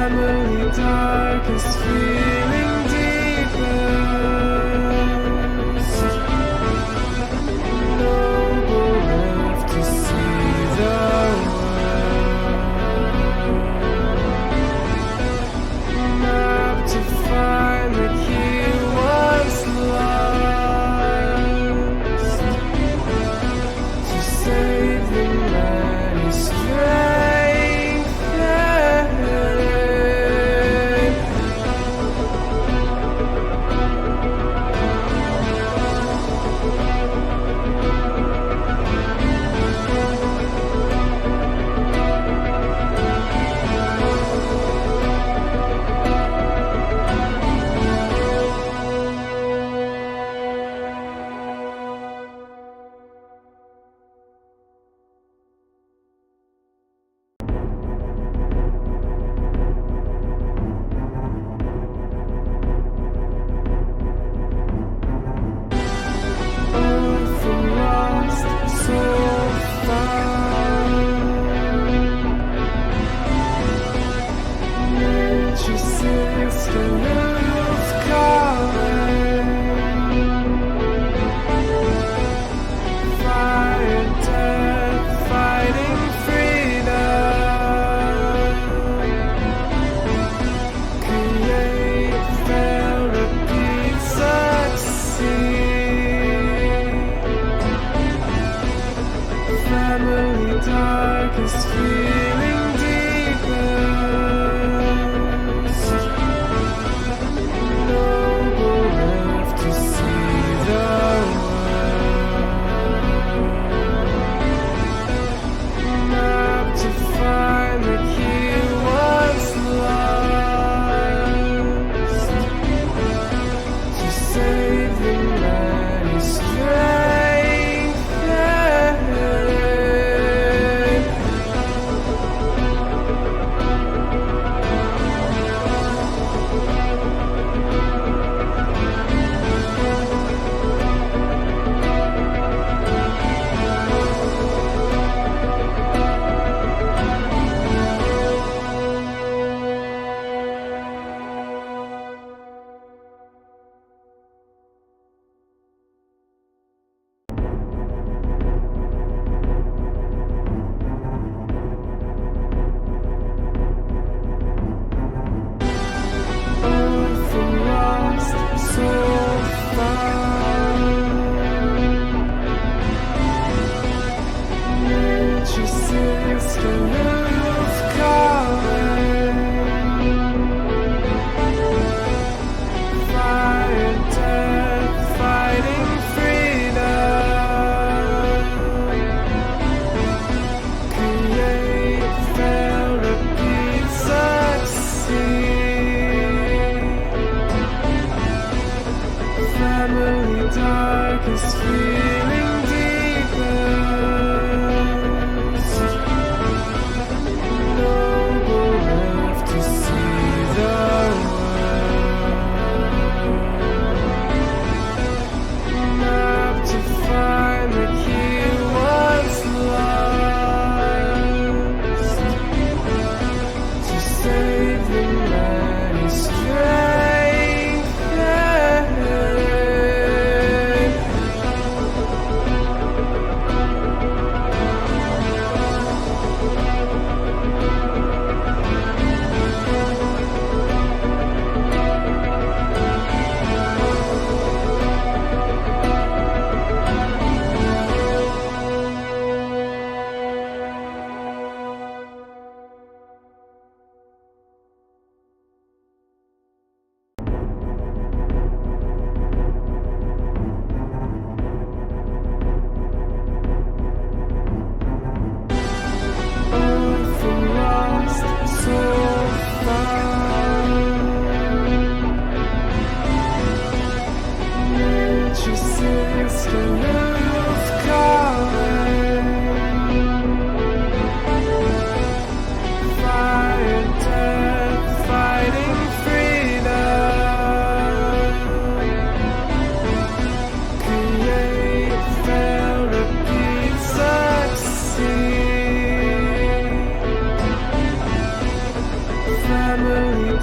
family darkest feeling deepest. Noble left to see the world. Map to find the key was lost. To save the many strength.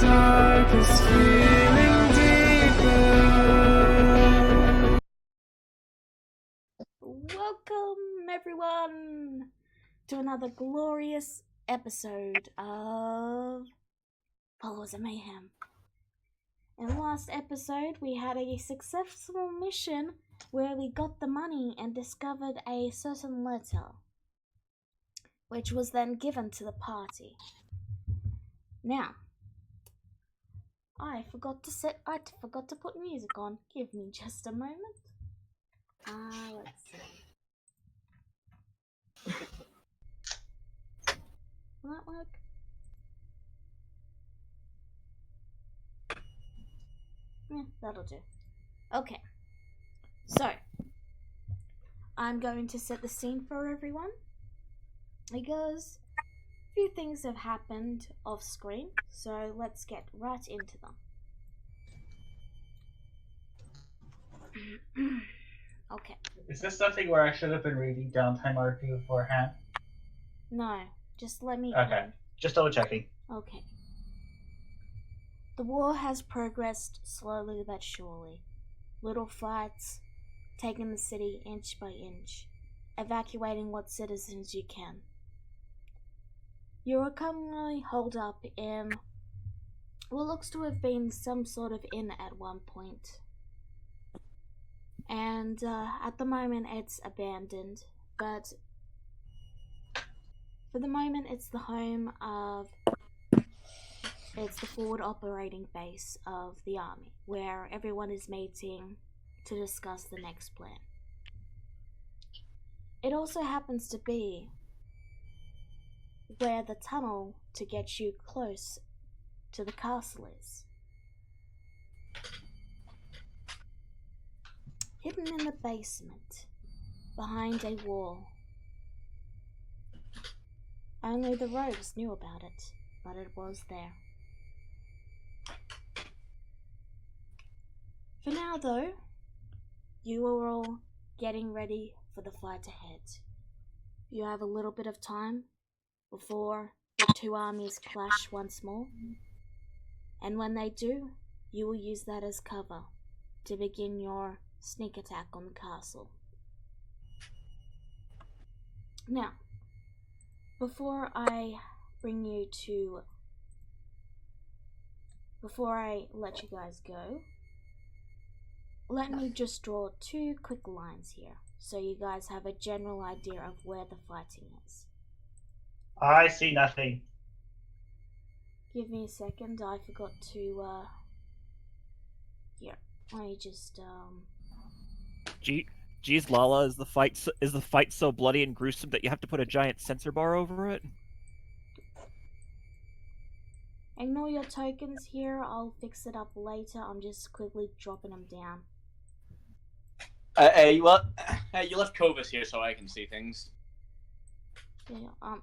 darkest feeling deeper. Welcome, everyone, to another glorious episode of Followers of Mayhem. In the last episode, we had a successful mission where we got the money and discovered a certain letter, which was then given to the party. Now, I forgot to put music on. Give me just a moment. Let's see. Will that work? Yeah, that'll do. Okay. So, I'm going to set the scene for everyone, because a few things have happened off screen, so let's get right into them. Okay. Is this something where I should have been reading downtime RP beforehand? No, just let me Okay, just double checking. Okay. The war has progressed slowly but surely. Little fights, taking the city inch by inch, evacuating what citizens you can. You are currently holed up in what looks to have been some sort of inn at one point. And at the moment it's abandoned, but for the moment it's the home of, it's the forward operating base of the army, where everyone is meeting to discuss the next plan. It also happens to be where the tunnel to get you close to the castle is. Hidden in the basement, behind a wall. Only the rogues knew about it, but it was there. For now though, you are all getting ready for the fight ahead. You have a little bit of time before the two armies clash once more, and when they do, you will use that as cover to begin your sneak attack on the castle. Now, before I let you guys go, let me just draw two quick lines here, so you guys have a general idea of where the fighting is. I see nothing. Give me a second, I forgot to, here, let me just, Geez, Lala, is the fight so bloody and gruesome that you have to put a giant sensor bar over it? Ignore your tokens here, I'll fix it up later, I'm just quickly dropping them down. You left Covis here so I can see things. Yeah, I'm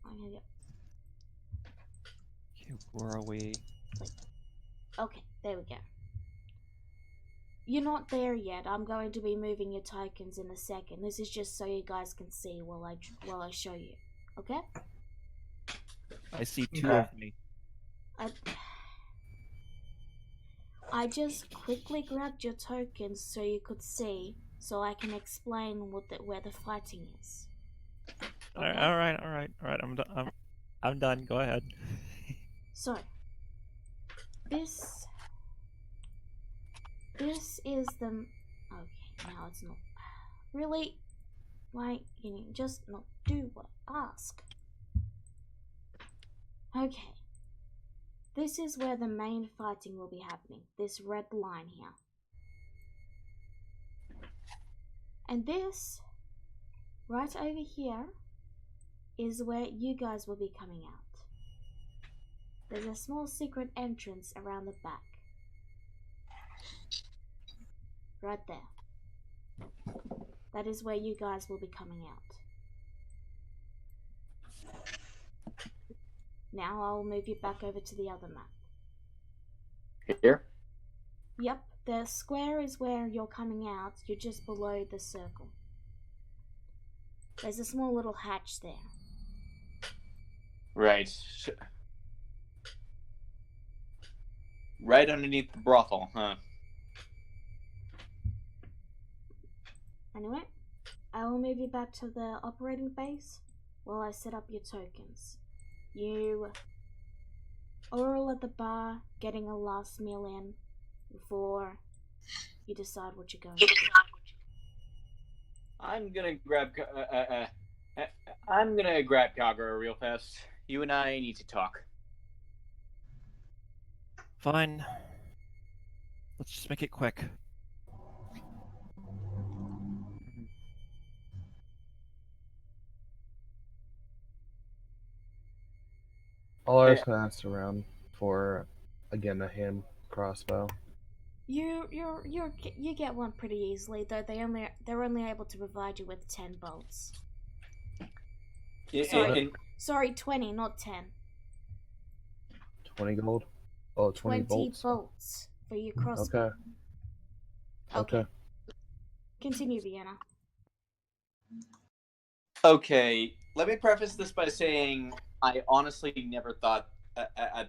gonna get... Where are we? Okay, there we go. You're not there yet. I'm going to be moving your tokens in a second. This is just so you guys can see while I show you. Okay? I see two of me. I just quickly grabbed your tokens so you could see, so I can explain where the fighting is. Okay? All right. I'm done. Go ahead. So, this is the... Okay, now it's not... Really? Why can you just not do what I ask? Okay. This is where the main fighting will be happening. This red line here. And this, right over here, is where you guys will be coming out. There's a small secret entrance around the back. Right there. That is where you guys will be coming out. Now I'll move you back over to the other map. Here? Yep, the square is where you're coming out. You're just below the circle. There's a small little hatch there. Right. Right underneath the brothel, huh? Anyway, I will move you back to the operating base while I set up your tokens. You are all at the bar getting a last meal in before you decide what you're going to do. I'm gonna grab. I'm gonna grab Kagura real fast. You and I need to talk. Fine. Let's just make it quick. I'll ask around for, again, a hand crossbow. You get one pretty easily, though they're only able to provide you with 10 bolts. Sorry, 20, not 10. 20 gold? Oh, 20 bolts. bolts for your crossbow. Okay. Continue, Vienna. Okay, let me preface this by saying I honestly never thought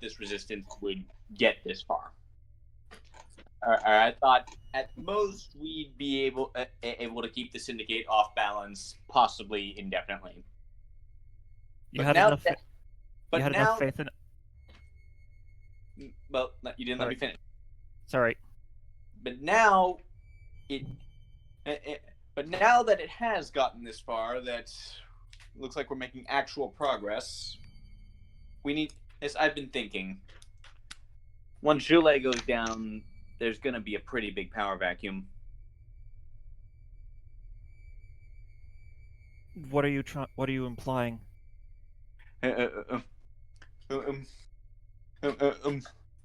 this resistance would get this far. I thought at most we'd be able to keep the syndicate off balance, possibly indefinitely. You had enough faith in. Well, you didn't let me finish. Sorry. But now but now that it has gotten this far, that looks like we're making actual progress. We need, as I've been thinking, once Julie goes down, there's going to be a pretty big power vacuum. What are you implying?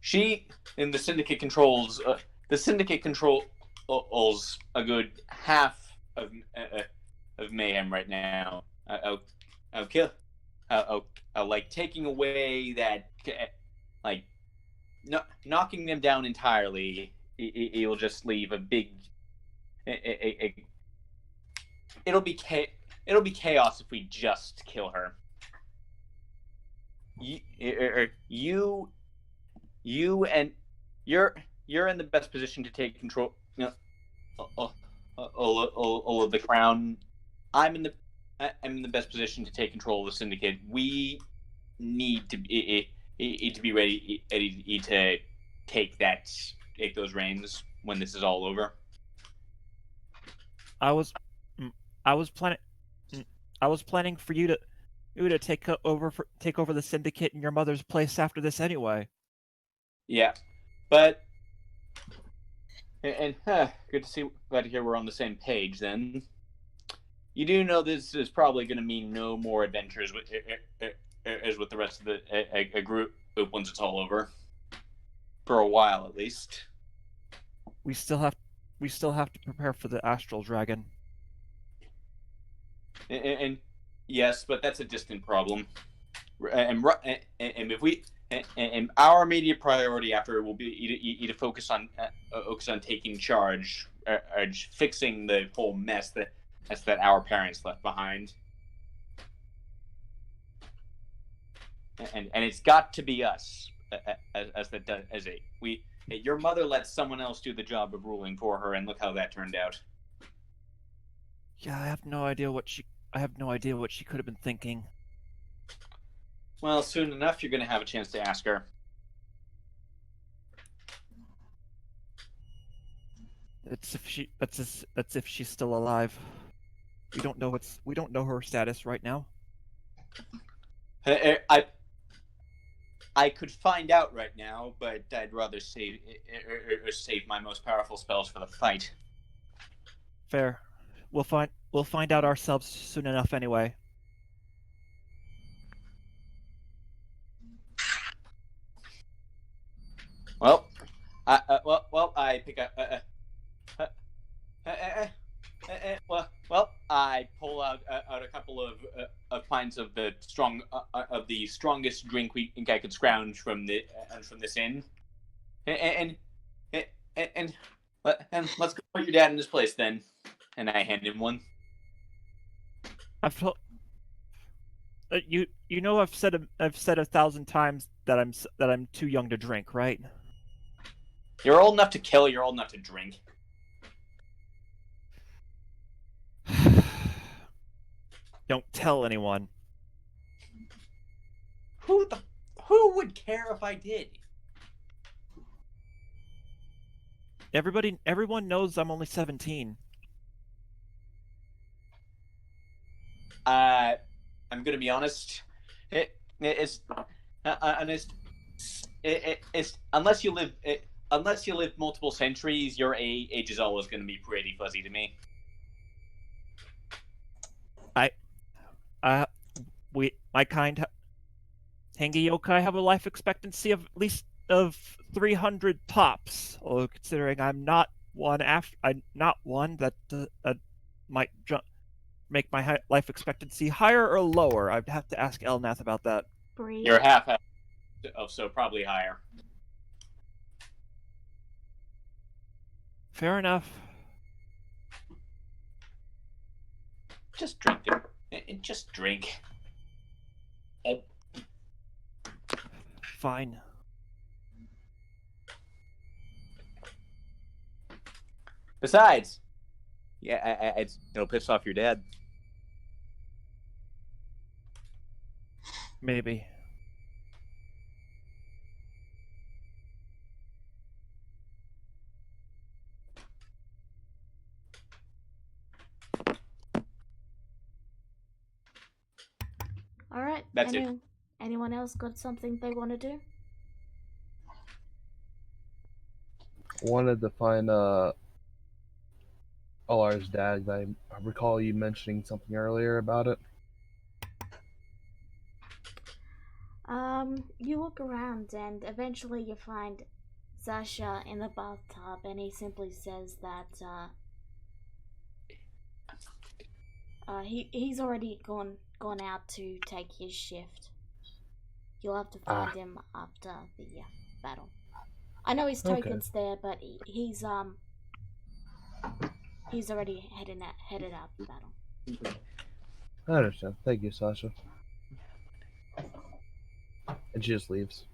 She and the syndicate controls. The syndicate controls a good half of Mayhem right now. I'll kill. I'll like taking away that, like, knocking them down entirely. It'll just leave a big. It'll be chaos if we just kill her. You and you're in the best position to take control. All of the crown. I'm in the best position to take control of the syndicate. We need to be ready to take those reins when this is all over. I was planning for you to take over the syndicate in your mother's place after this anyway. Yeah, but good to see. Glad to hear we're on the same page. Then you do know this is probably going to mean no more adventures with the rest of the group once it's all over, for a while at least. We still have to prepare for the astral dragon. And yes, but that's a distant problem. And if we and our immediate priority after will be to focus on taking charge, fixing the whole mess that our parents left behind. And it's got to be us your mother let someone else do the job of ruling for her, and look how that turned out. Yeah, I have no idea what she could have been thinking. Well, soon enough, you're going to have a chance to ask her. That's if she's still alive. We don't know her status right now. I could find out right now, but I'd rather save my most powerful spells for the fight. Fair. We'll find out ourselves soon enough anyway. Well, I pick up. I pull out a couple of pints of the strongest drink we think I could scrounge from this inn, and let's go put your dad in his place then. And I hand him one. I've told I've said 1,000 times that I'm too young to drink, right? You're old enough to kill, you're old enough to drink. Don't tell anyone. Who would care if I did? Everyone knows I'm only 17. I'm gonna be honest. It's unless you live multiple centuries, your age is always gonna be pretty fuzzy to me. My kind Tengi yokai have a life expectancy of at least of 300 tops. Although considering I'm not one that might make my life expectancy higher or lower. I'd have to ask Elnath about that. Breathe. You're half so probably higher. Fair enough. Just drink it. Just drink. Oh. Fine. Besides, it'll piss off your dad. Maybe. All right. That's it. Anyone else got something they want to do? Wanted to find Olar's dad. I recall you mentioning something earlier about it. You look around and eventually you find Sasha in the bathtub, and he simply says that he's already gone out to take his shift. You'll have to find him after the battle. I know his token's there, but he's already headed out the battle. I understand. Thank you, Sasha. And she just leaves.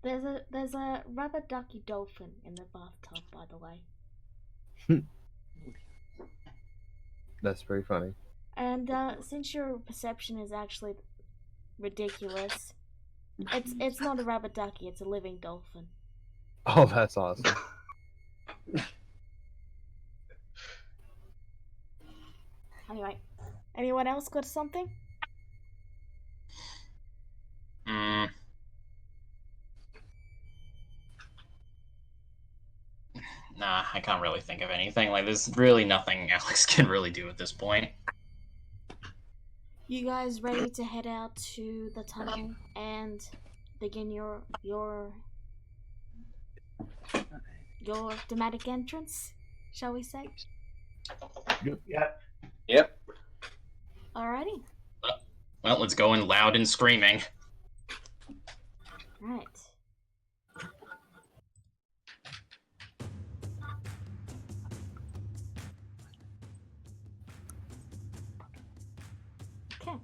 There's a rubber ducky dolphin in the bathtub, by the way. That's very funny. And since your perception is actually ridiculous, it's not a rubber ducky, it's a living dolphin. Oh, that's awesome. Anyway, anyone else got something? Nah, I can't really think of anything. Like, there's really nothing Alex can really do at this point. You guys ready to head out to the tunnel and begin your dramatic entrance, shall we say? Yep. Alrighty. Well, let's go in loud and screaming. Right. Okay.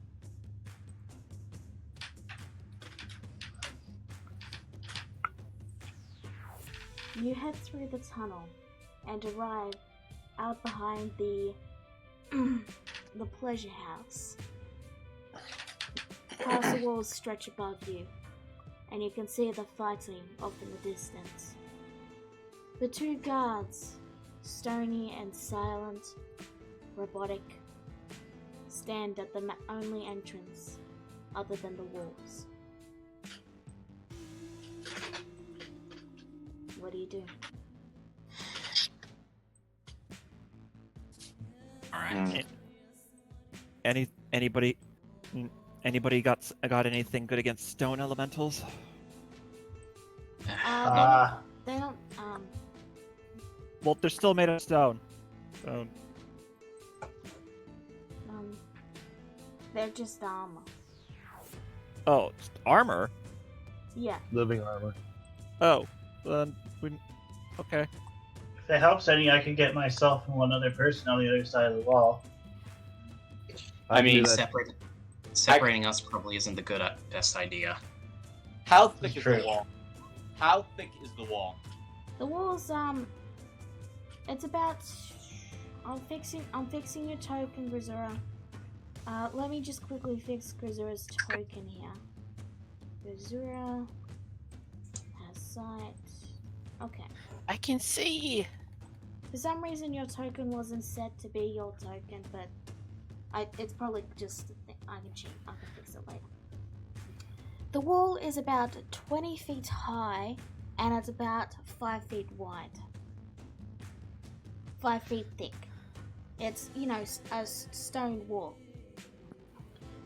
You head through the tunnel and arrive out behind the pleasure house. Castle walls stretch above you, and you can see the fighting off in the distance. The two guards, stony and silent, robotic, stand at the only entrance other than the walls. What do you do? Alright. Anybody got anything good against stone elementals? They don't, Well, they're still made of stone. So they're just armor. oh, just armor? Yeah. Living armor. Oh, okay. If it helps any, I could get myself and one other person on the other side of the wall. I mean, separating us probably isn't the best idea. How thick is True. the wall? How thick is the wall? The wall's it's about. I'm fixing your token, Grisura. Let me just quickly fix Grisura's token here. Grisura has sight. Okay. I can see. For some reason, your token wasn't set to be your token, but it's probably just a thing. I can fix it later. The wall is about 20 feet high, and it's about 5 feet wide. 5 feet thick. It's, a stone wall.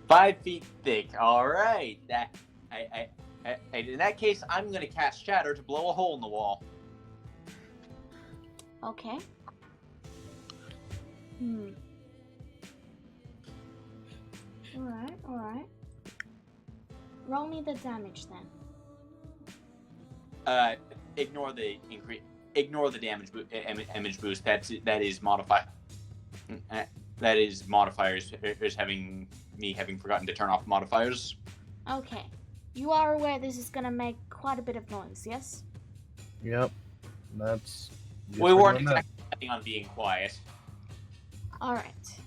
5 feet thick. All right. In that case, I'm gonna cast Shatter to blow a hole in the wall. Okay. Alright. Roll me the damage then. Ignore the damage boost. That is modify. That is modifiers. Is having forgotten to turn off modifiers. Okay. You are aware this is gonna make quite a bit of noise, yes? Yep. That's. We weren't exactly planning on being quiet. Alright.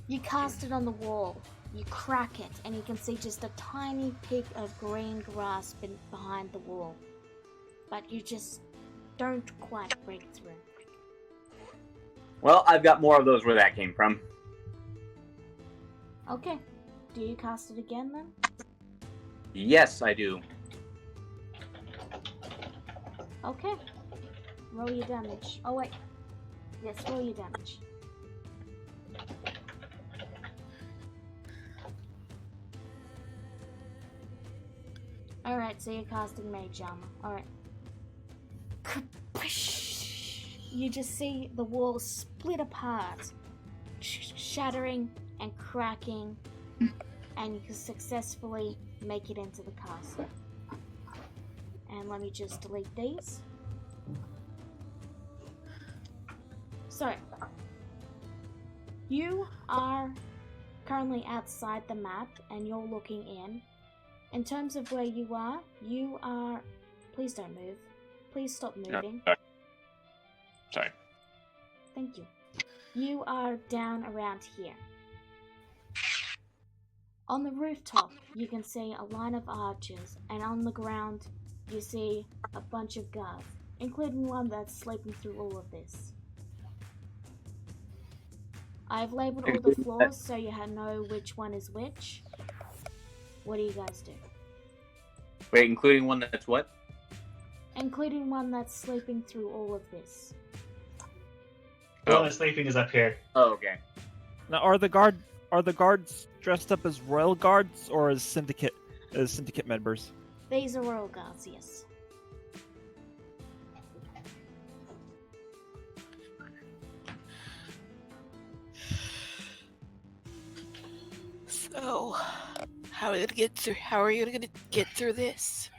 You cast it on the wall. You crack it, and you can see just a tiny peak of green grass behind the wall. But you just don't quite break through. Well, I've got more of those where that came from. Okay. Do you cast it again then? Yes, I do. Okay. Roll your damage. Oh wait. Yes, roll your damage. Alright, so you're casting Mage Armor. Alright. You just see the walls split apart, shattering and cracking, and you can successfully make it into the castle. And let me just delete these. So, you are currently outside the map and you're looking in. In terms of where you are, please don't move. Please stop moving. Sorry. Thank you. You are down around here. On the rooftop, you can see a line of archers, and on the ground, you see a bunch of guards, including one that's sleeping through all of this. I've labeled all the floors so you know which one is which. What do you guys do? Wait, including one that's what? Including one that's sleeping through all of this. The one that's sleeping is up here. Oh, okay. Now, are the guards dressed up as royal guards or as syndicate members? These are royal guards, yes. So, how are you gonna get through this?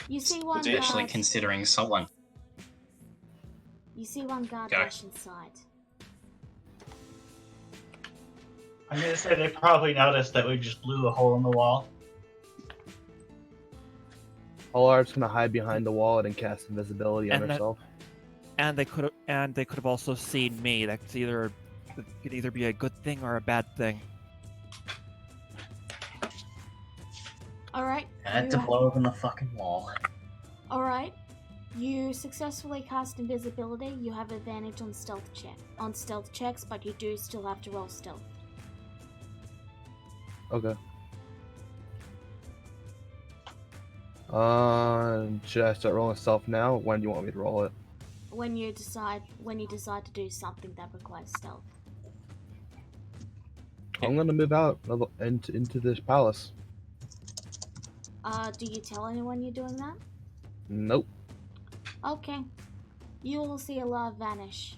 You see one It's actually guard. considering someone. You see one guard Go. rush inside. I'm gonna say they probably noticed that we just blew a hole in the wall. Pollard's gonna hide behind the wall and cast invisibility on And that- herself. And they could have also seen me. That could either be a good thing or a bad thing. Alright. I had to blow open the fucking wall. Alright. You successfully cast invisibility. You have advantage on stealth checks, but you do still have to roll stealth. Okay. Should I start rolling stealth now? When do you want me to roll it? When you decide to do something that requires stealth. I'm gonna move out into this palace. Do you tell anyone you're doing that? Nope. Okay. You will see a lot vanish.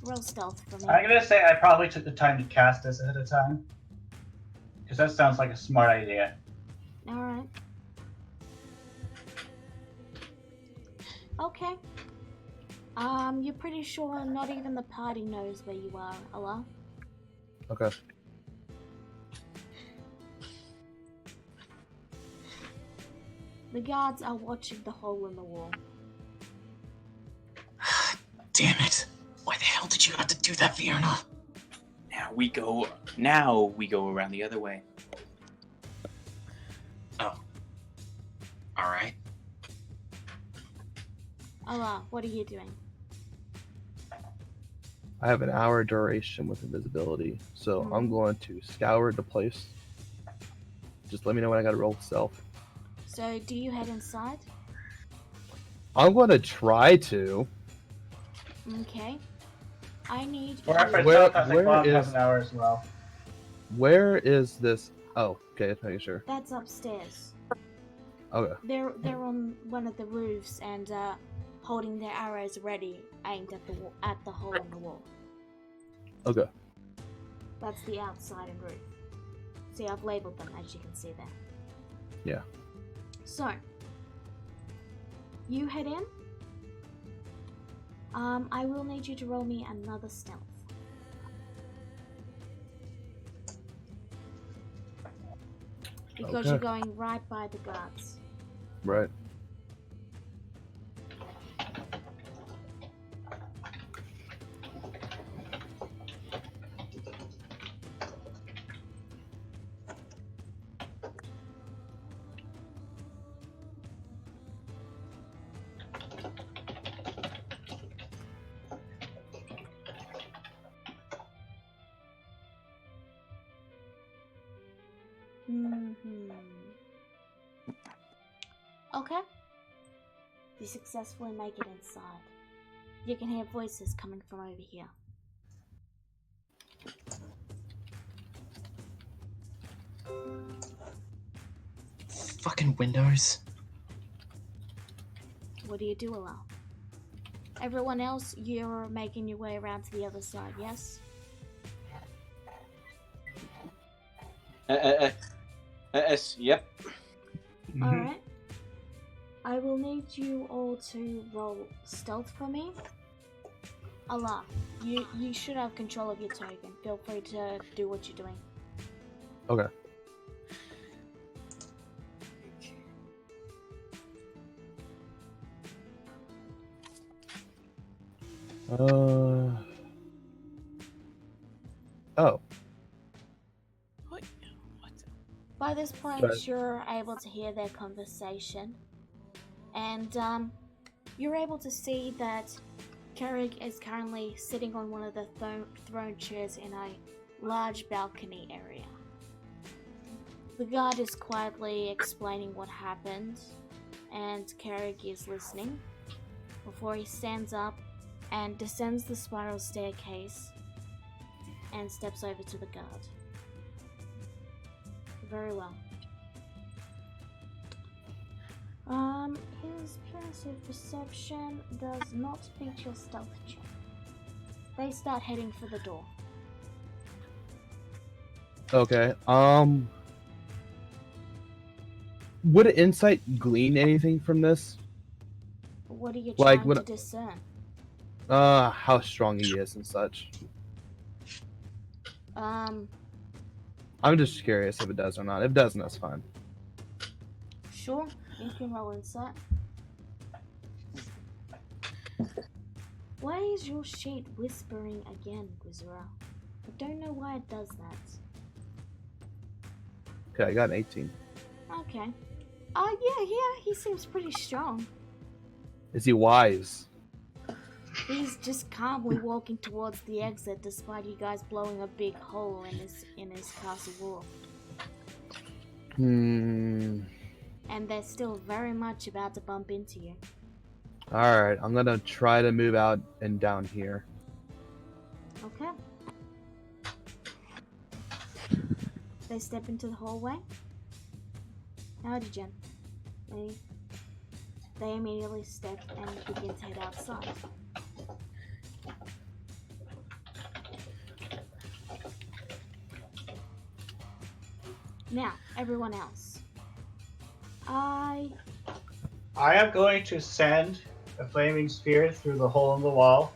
Roll stealth for me. I'm gonna say I probably took the time to cast this ahead of time. Because that sounds like a smart idea. Alright. Okay. You're pretty sure not even the party knows where you are, Allah. Okay. The guards are watching the hole in the wall. Damn it. Why the hell did you have to do that, Fiona? Now we go around the other way. Oh. Alright. Allah, what are you doing? I have an hour duration with invisibility, so I'm going to scour the place. Just let me know when I gotta roll stealth. So, do you head inside? I'm going to try to. Okay. I need Or if I Where- thought that where Bomb has is- an hour as well. Where is this? Oh, okay, just making sure. That's upstairs. Okay. They're on one of the roofs and holding their arrows ready, aimed at the hole in the wall. Okay. That's the outside and roof. See, I've labeled them, as you can see there. Yeah. So, you head in. I will need you to roll me another stealth. Because Okay. you're going right by the guards. Right. Okay. You successfully make it inside. You can hear voices coming from over here. Fucking windows. What do you do, Alal? Everyone else, you're making your way around to the other side, yes? Yep. Alright. I will need you all to roll stealth for me. Allah, you should have control of your token. Feel free to do what you're doing. Okay. Oh. What? By this point, Right. you're able to hear their conversation. And you're able to see that Carrick is currently sitting on one of the throne chairs in a large balcony area. The guard is quietly explaining what happened, and Carrick is listening before he stands up and descends the spiral staircase and steps over to the guard. Very well. His passive perception does not beat your stealth check. They start heading for the door. Okay. Would insight glean anything from this? What are you Like, trying what- to discern? How strong he is and such. I'm just curious if it does or not. If it doesn't, that's fine. Sure, you can roll insight. Why is your sheet whispering again, Guzura? I don't know why it does that. Okay, I got an 18. Okay. Yeah, he seems pretty strong. Is he wise? He's just calmly walking towards the exit despite you guys blowing a big hole in his castle wall. Hmm. And they're still very much about to bump into you. Alright, I'm gonna try to move out and down here. Okay. They step into the hallway. Howdy, Jen. They immediately step and begin to head outside. Now, everyone else. I am going to send a flaming sphere through the hole in the wall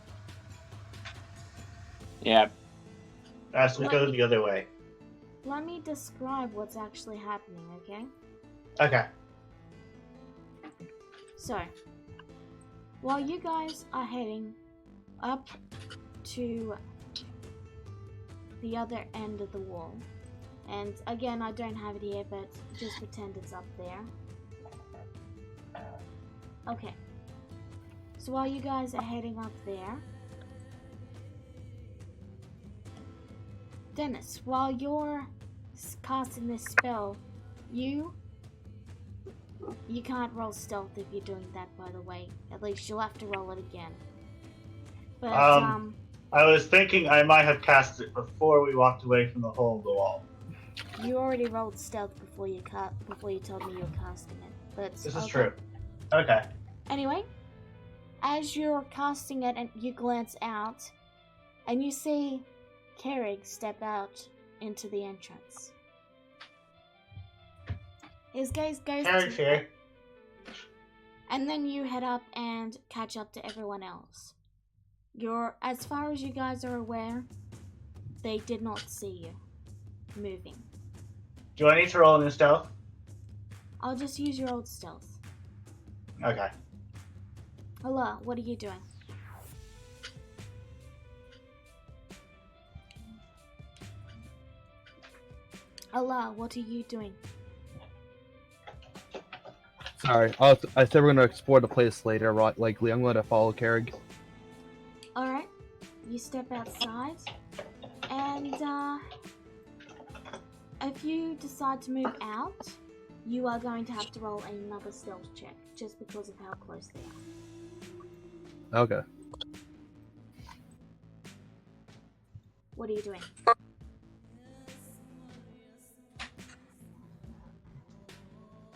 Yeah. as we go the other way. Let me describe what's actually happening, okay? Okay. So, while you guys are heading up to the other end of the wall, and again, I don't have it here, but just pretend it's up there. Okay. So while you guys are heading up there, Dennis, while you're casting this spell, you can't roll stealth if you're doing that, by the way. At least you'll have to roll it again. But, I was thinking I might have cast it before we walked away from the hole in the wall. you already rolled stealth before you told me you were casting it. But This is true. Okay. Anyway, as you're casting it and you glance out, and you see Kerrig step out into the entrance. His gaze goes Carriage here. and then you head up and catch up to everyone else. As far as you guys are aware, they did not see you moving. Do I need to roll a new stealth? I'll just use your old stealth. Okay. Allah, what are you doing? Allah, what are you doing? Sorry, I said we're gonna explore the place later. Right, likely, I'm going to follow Kerrig. Alright, you step outside, and if you decide to move out, you are going to have to roll another stealth check, just because of how close they are. Okay. What are you doing?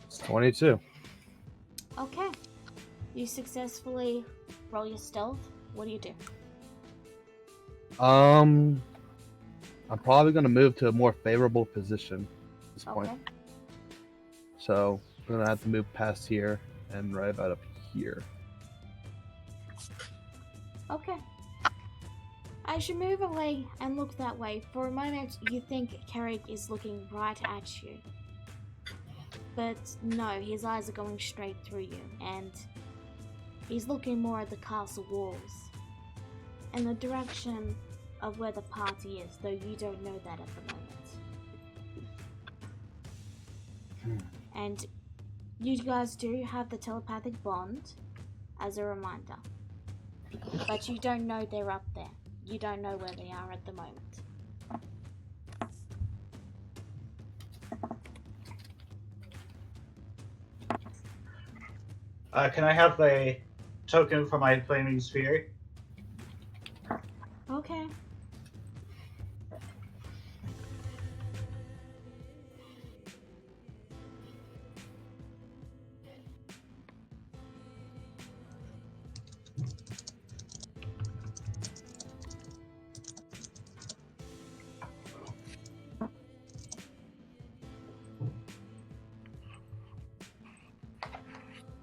It's 22. Okay, you successfully roll your stealth. What do you do? I'm probably gonna move to a more favorable position at this point. Okay. So I'm gonna have to move past here and right about up here. Okay. As you move away and look that way, for a moment you think Kerrig is looking right at you. But no, his eyes are going straight through you, and he's looking more at the castle walls and the direction of where the party is, though you don't know that at the moment. And you guys do have the telepathic bond as a reminder, but you don't know they're up there. You don't know where they are at the moment. Can I have a token for my flaming sphere? Okay.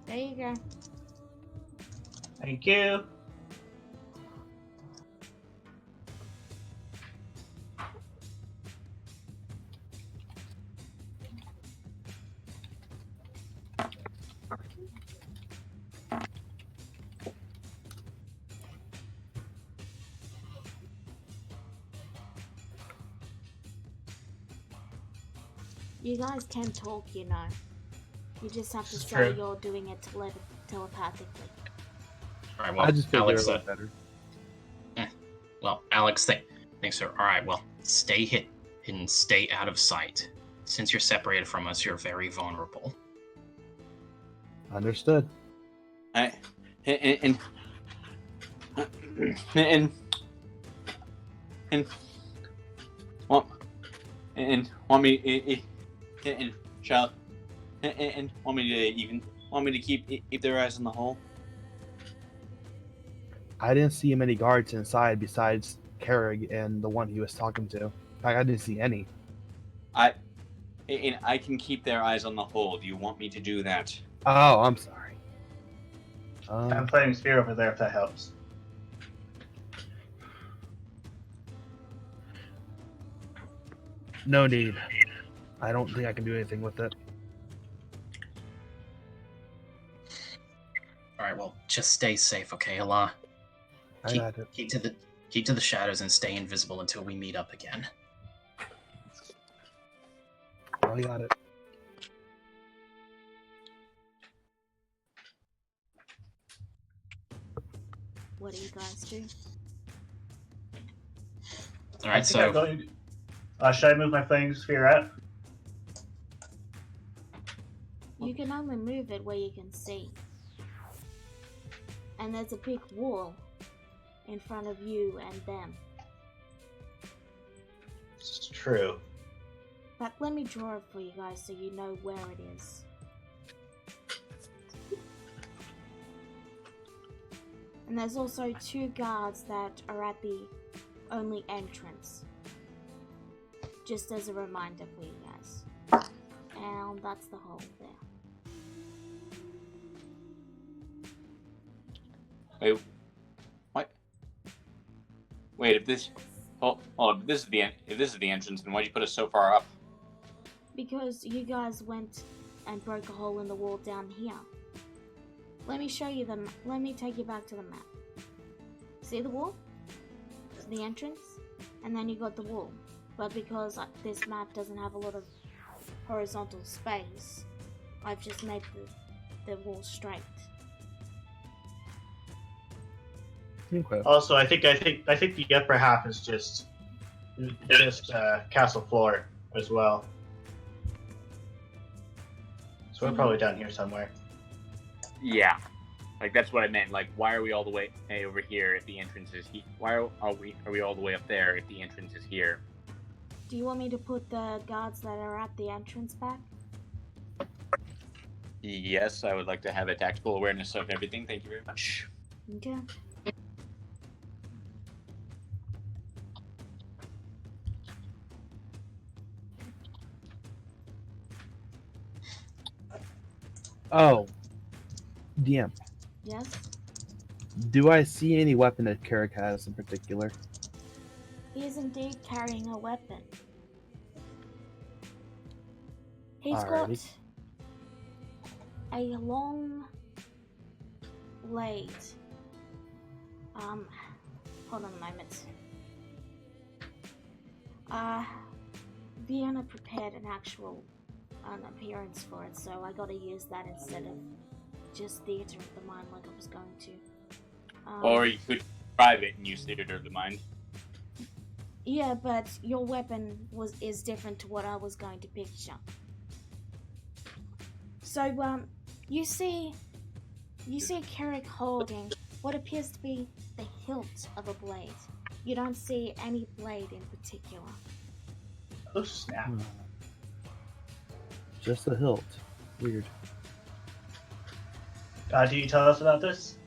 There you go. Thank you. You guys can talk, you know. You just have to It's say true. you're doing it telepathically. All right, well, I just figured Alex, it was better. Alex thinks so. All right, well, stay hidden, stay out of sight. Since you're separated from us, you're very vulnerable. Understood. Want me to keep their eyes on the hole? I didn't see many guards inside besides Kerrig and the one he was talking to. In fact, I didn't see any. I can keep their eyes on the hole. Do you want me to do that? Oh, I'm sorry. I'm flaming sphere over there if that helps. No need. I don't think I can do anything with it. just stay safe, okay, Allah? I got it. Keep to the shadows and stay invisible until we meet up again. I got it. What do you guys do? Alright, I'm so going. Should I move my flaming sphere out? You can only move it where you can see. And there's a big wall in front of you and them. It's true. But let me draw it for you guys so you know where it is. And there's also 2 guards that are at the only entrance. Just as a reminder for you guys. And that's the hole there. Wait, what? Wait, if this if this is the entrance, then why'd you put us so far up? Because you guys went and broke a hole in the wall down here. Let me show you them. Let me take you back to the map. See the wall? It's the entrance, and then you got the wall. But because this map doesn't have a lot of horizontal space, I've just made the wall straight. Okay. Also, I think the upper half is just castle floor as well. So we're probably down here somewhere. Yeah, like that's what I meant. Like, why are we all the way over here if the entrance is here? Why are we all the way up there if the entrance is here? Do you want me to put the guards that are at the entrance back? Yes, I would like to have a tactical awareness of everything. Thank you very much. Okay. Oh, DM. Yes? Do I see any weapon that Carrick has in particular? He is indeed carrying a weapon. He's Alrighty. got a long blade. Hold on a moment. Vienna prepared an appearance for it, so I gotta use that instead of just Theater of the Mind like I was going to. Or you could drive it and use Theater of the Mind. Yeah, but your weapon is different to what I was going to picture. So, you see Carrick holding what appears to be the hilt of a blade. You don't see any blade in particular. Oh snap! Just a hilt. Weird. Do you tell us about this?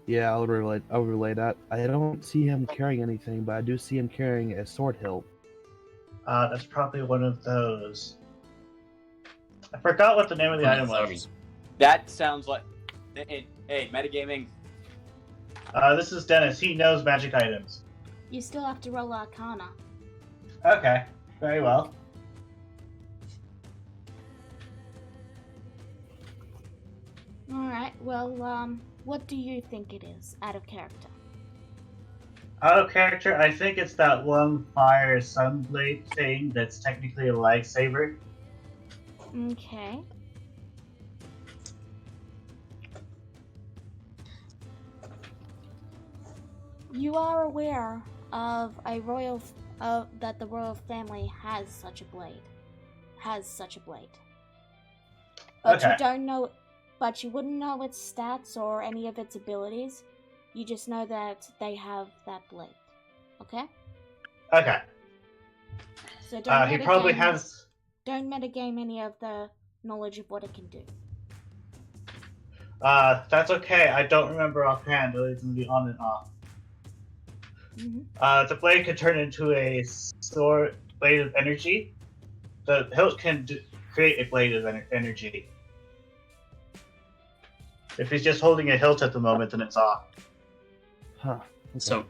Yeah, I'll relay that. I don't see him carrying anything, but I do see him carrying a sword hilt. That's probably one of those. I forgot what the name of the item was. That sounds like... Hey, metagaming. This is Dennis. He knows magic items. You still have to roll Arcana. Okay, very well. Alright, well, what do you think it is, out of character? Out of character, I think it's that one fire sunblade thing that's technically a lightsaber. Okay. You are aware of that the royal family has such a blade. But Okay. you don't know, but you wouldn't know its stats or any of its abilities. You just know that they have that blade. Okay? Okay. So don't He probably metagame- has. Don't metagame any of the knowledge of what it can do. That's okay. I don't remember offhand. It's gonna be on and off. Mm-hmm. The blade can turn into a sword blade of energy. The hilt can create a blade of energy. If he's just holding a hilt at the moment, then it's off. Huh. Okay. So,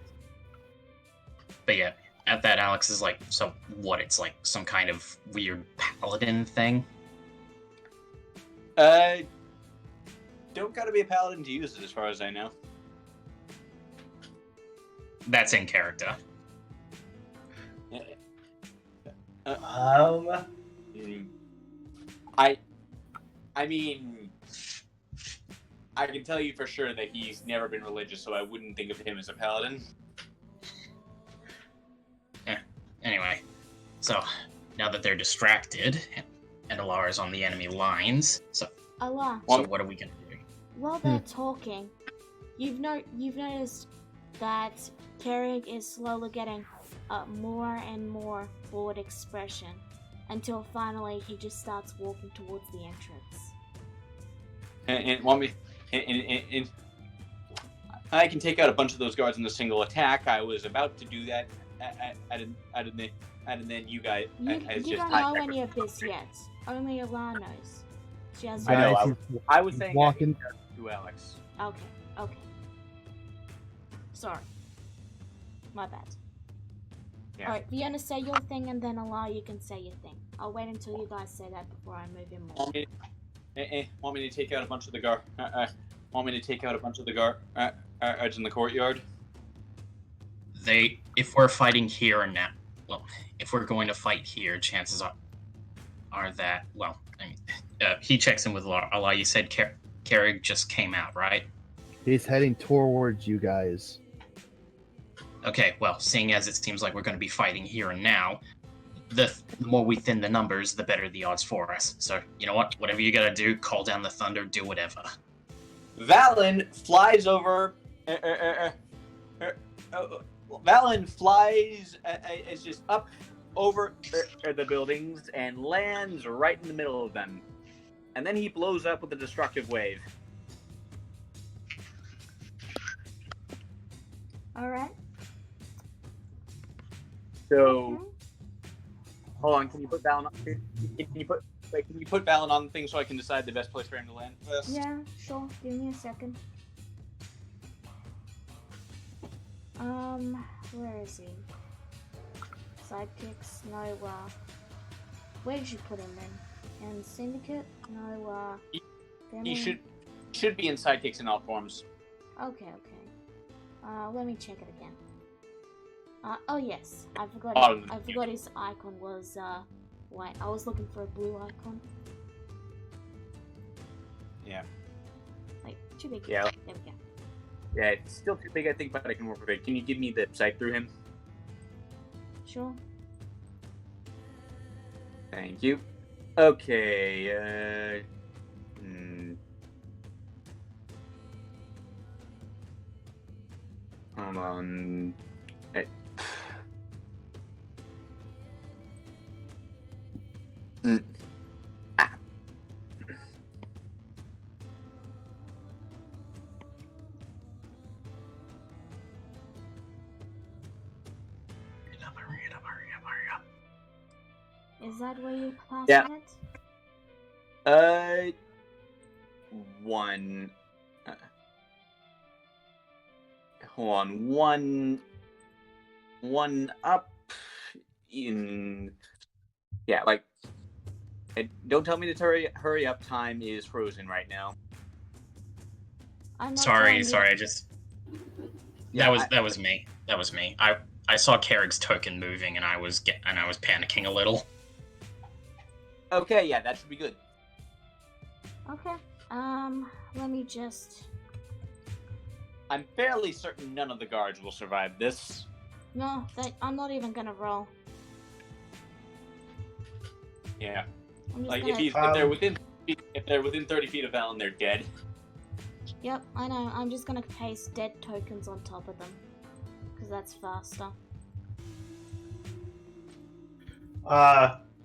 but yeah, at that, Alex is like, so what? It's like some kind of weird paladin thing. don't gotta be a paladin to use it, as far as I know. That's in character. I mean, I can tell you for sure that he's never been religious, so I wouldn't think of him as a paladin. Anyway, so now that they're distracted, and Alara's on the enemy lines, so Allah, what are we gonna do? while they're talking, you've noticed that Carrick is slowly getting more and more bored expression until finally he just starts walking towards the entrance. And want me? And I can take out a bunch of those guards in a single attack. I was about to do that, and then you guys. You don't know any of this yet. Only Allah knows. She has. I know. Guys, I was saying walking. to Alex. Okay. Sorry. My bad. Yeah. Alright, you want to say your thing and then Allah, you can say your thing. I'll wait until you guys say that before I move in more. Want me to take out a bunch of the guard? Want me to take out a bunch of the guards in the courtyard? If we're fighting here and now, well, if we're going to fight here, chances are that, well, I mean, he checks in with Allah. You said Carrick just came out, right? He's heading towards you guys. Okay, well, seeing as it seems like we're going to be fighting here and now, the more we thin the numbers, the better the odds for us. So, you know what? Whatever you gotta do, call down the thunder, do whatever. Valen flies over. Valen flies is just up over the buildings and lands right in the middle of them. And then he blows up with a destructive wave. Alright. So, hold on. Can you put Valen on? Can you put Valen on the thing so I can decide the best place for him to land first? Yeah, sure. Give me a second. Where is he? Sidekicks? No, where did you put him in? And Syndicate? No, He should be in sidekicks in all forms. Okay. Let me check it again. Oh yes, I forgot his icon was, white. I was looking for a blue icon. Yeah. Like, too big. Yeah. There we go. Yeah, it's still too big, I think, but I can work with it. Can you give me the sight through him? Sure. Thank you. Okay, Hold on. Is that where you passed Yeah. it? One. Hold on. One up in. Yeah, like. Don't tell me to hurry up. Time is frozen right now. I'm not Sorry, telling you. I just. That was me. I saw Carrick's token moving, and I was panicking a little. Okay, yeah, that should be good. Okay. Let me just. I'm fairly certain none of the guards will survive this. No, I'm not even gonna roll. Yeah. I'm just Like gonna... if they're within 30 feet of Valen, they're dead. Yep, I know. I'm just gonna paste dead tokens on top of them, because that's faster.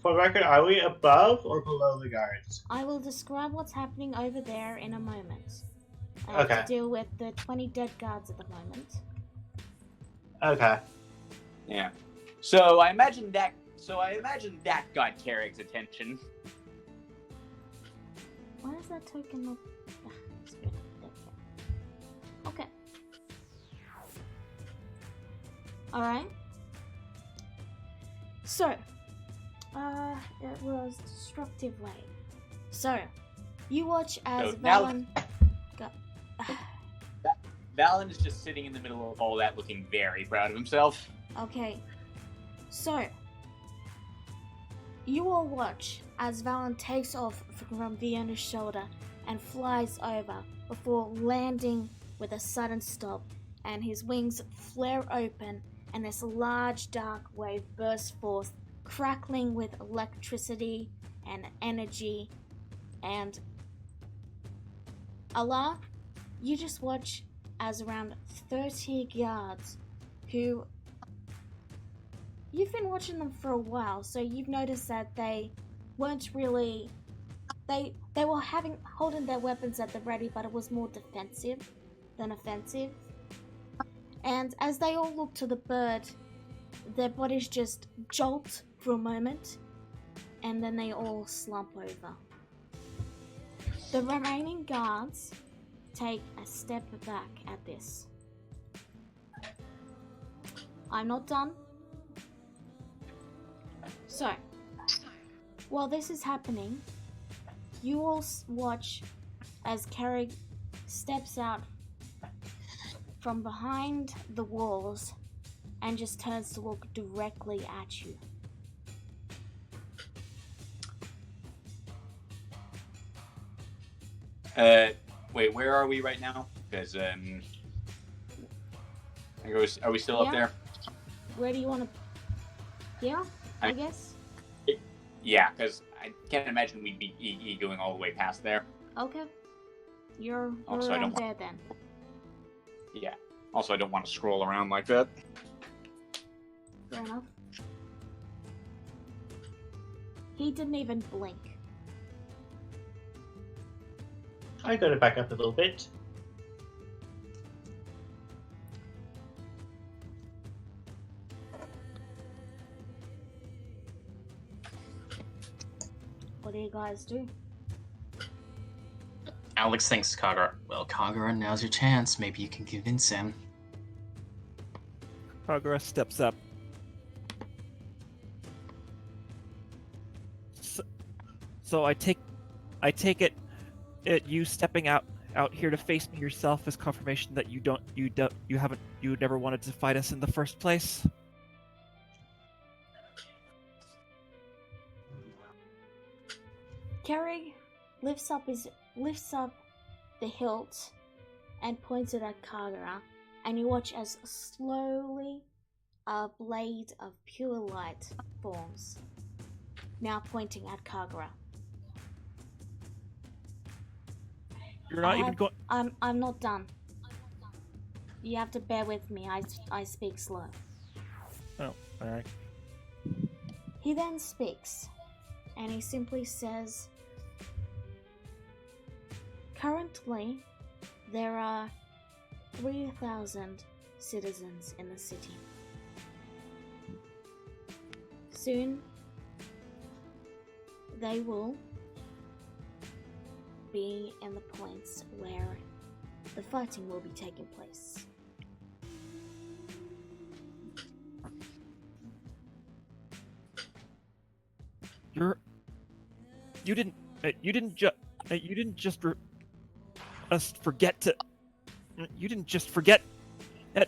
For record, are we above or below the guards? I will describe what's happening over there in a moment. I have to deal with the 20 dead guards at the moment. Okay. Yeah. So I imagine that got Carrick's attention. Why is that token not... It's good. There we go. Okay. Alright. So, it was destructive wave. So, you watch as So now- Valen... Valen is just sitting in the middle of all that, looking very proud of himself. Okay. So, you all watch as Valen takes off from Vienna's shoulder and flies over before landing with a sudden stop, and his wings flare open and this large dark wave bursts forth, crackling with electricity and energy. And Allah, you just watch as around 30 guards who... You've been watching them for a while, so you've noticed that they weren't really... They were holding their weapons at the ready, but it was more defensive than offensive. And as they all look to the bird, their bodies just jolt for a moment, and then they all slump over. The remaining guards take a step back at this. I'm not done. So, while this is happening, you all watch as Carrig steps out from behind the walls and just turns to look directly at you. Wait, where are we right now? Because, are we still up there? Where do you want to... Yeah, I guess. Yeah, because I can't imagine we'd be going all the way past there. Okay. You're Also, around there then. Yeah. Also, I don't want to scroll around like that. Fair enough. He didn't even blink. I gotta back up a little bit. What do you guys do? Alex thinks Kagura. Well, Kagura, now's your chance. Maybe you can convince him. Kagura steps up. So I take it you stepping out here to face me yourself as confirmation that you never wanted to fight us in the first place. Carrig lifts up the hilt and points it at Kagura, and you watch as slowly a blade of pure light forms, now pointing at Kagura. You're not even going. I'm not done. You have to bear with me. I speak slow. Oh, all right. He then speaks, and he simply says, currently, there are 3,000 citizens in the city. Soon, they will be in the points where the fighting will be taking place. You didn't just forget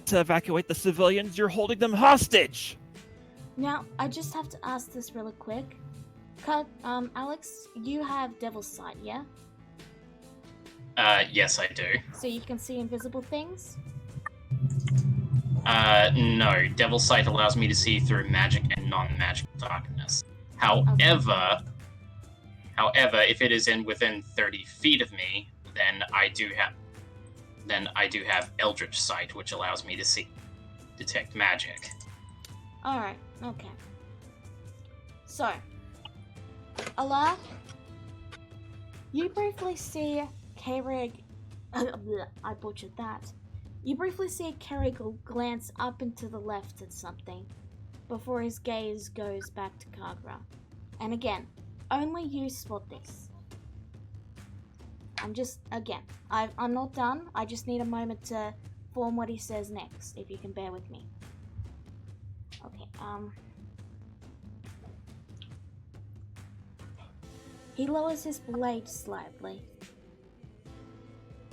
to evacuate the civilians. You're holding them hostage. Now, I just have to ask this really quick. Alex, you have Devil's Sight, yeah? Yes, I do. So you can see invisible things? No. Devil's Sight allows me to see through magic and non-magical darkness. However, if it is within 30 feet of me, then I do have Eldritch Sight, which allows me to detect magic. Alright, okay. So, Allah, you briefly see Carrig... I butchered that. You briefly see Carrig glance up and to the left at something, before his gaze goes back to Kagura. And again, only you spot this. I'm not done. I just need a moment to form what he says next, if you can bear with me. Okay, he lowers his blade slightly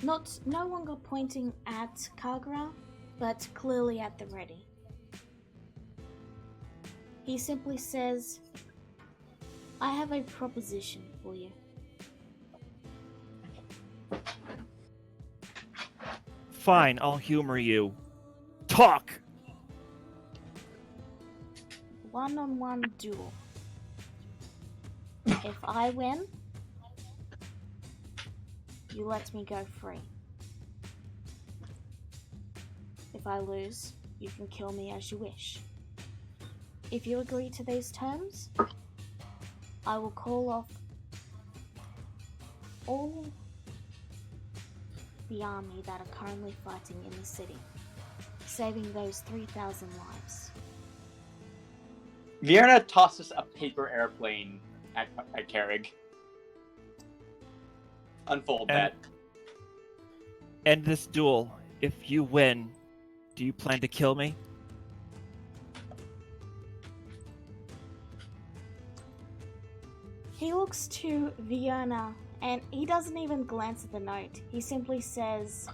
no longer pointing at Kagura, but clearly at the ready. He simply says, I have a proposition for you. Fine, I'll humor you. Talk! One-on-one duel. If I win, you let me go free. If I lose, you can kill me as you wish. If you agree to these terms, I will call off all the army that are currently fighting in the city, saving those 3,000 lives. Vierna tosses a paper airplane at Carrig. Unfold that. End this duel. If you win, do you plan to kill me? He looks to Vierna and he doesn't even glance at the note. He simply says,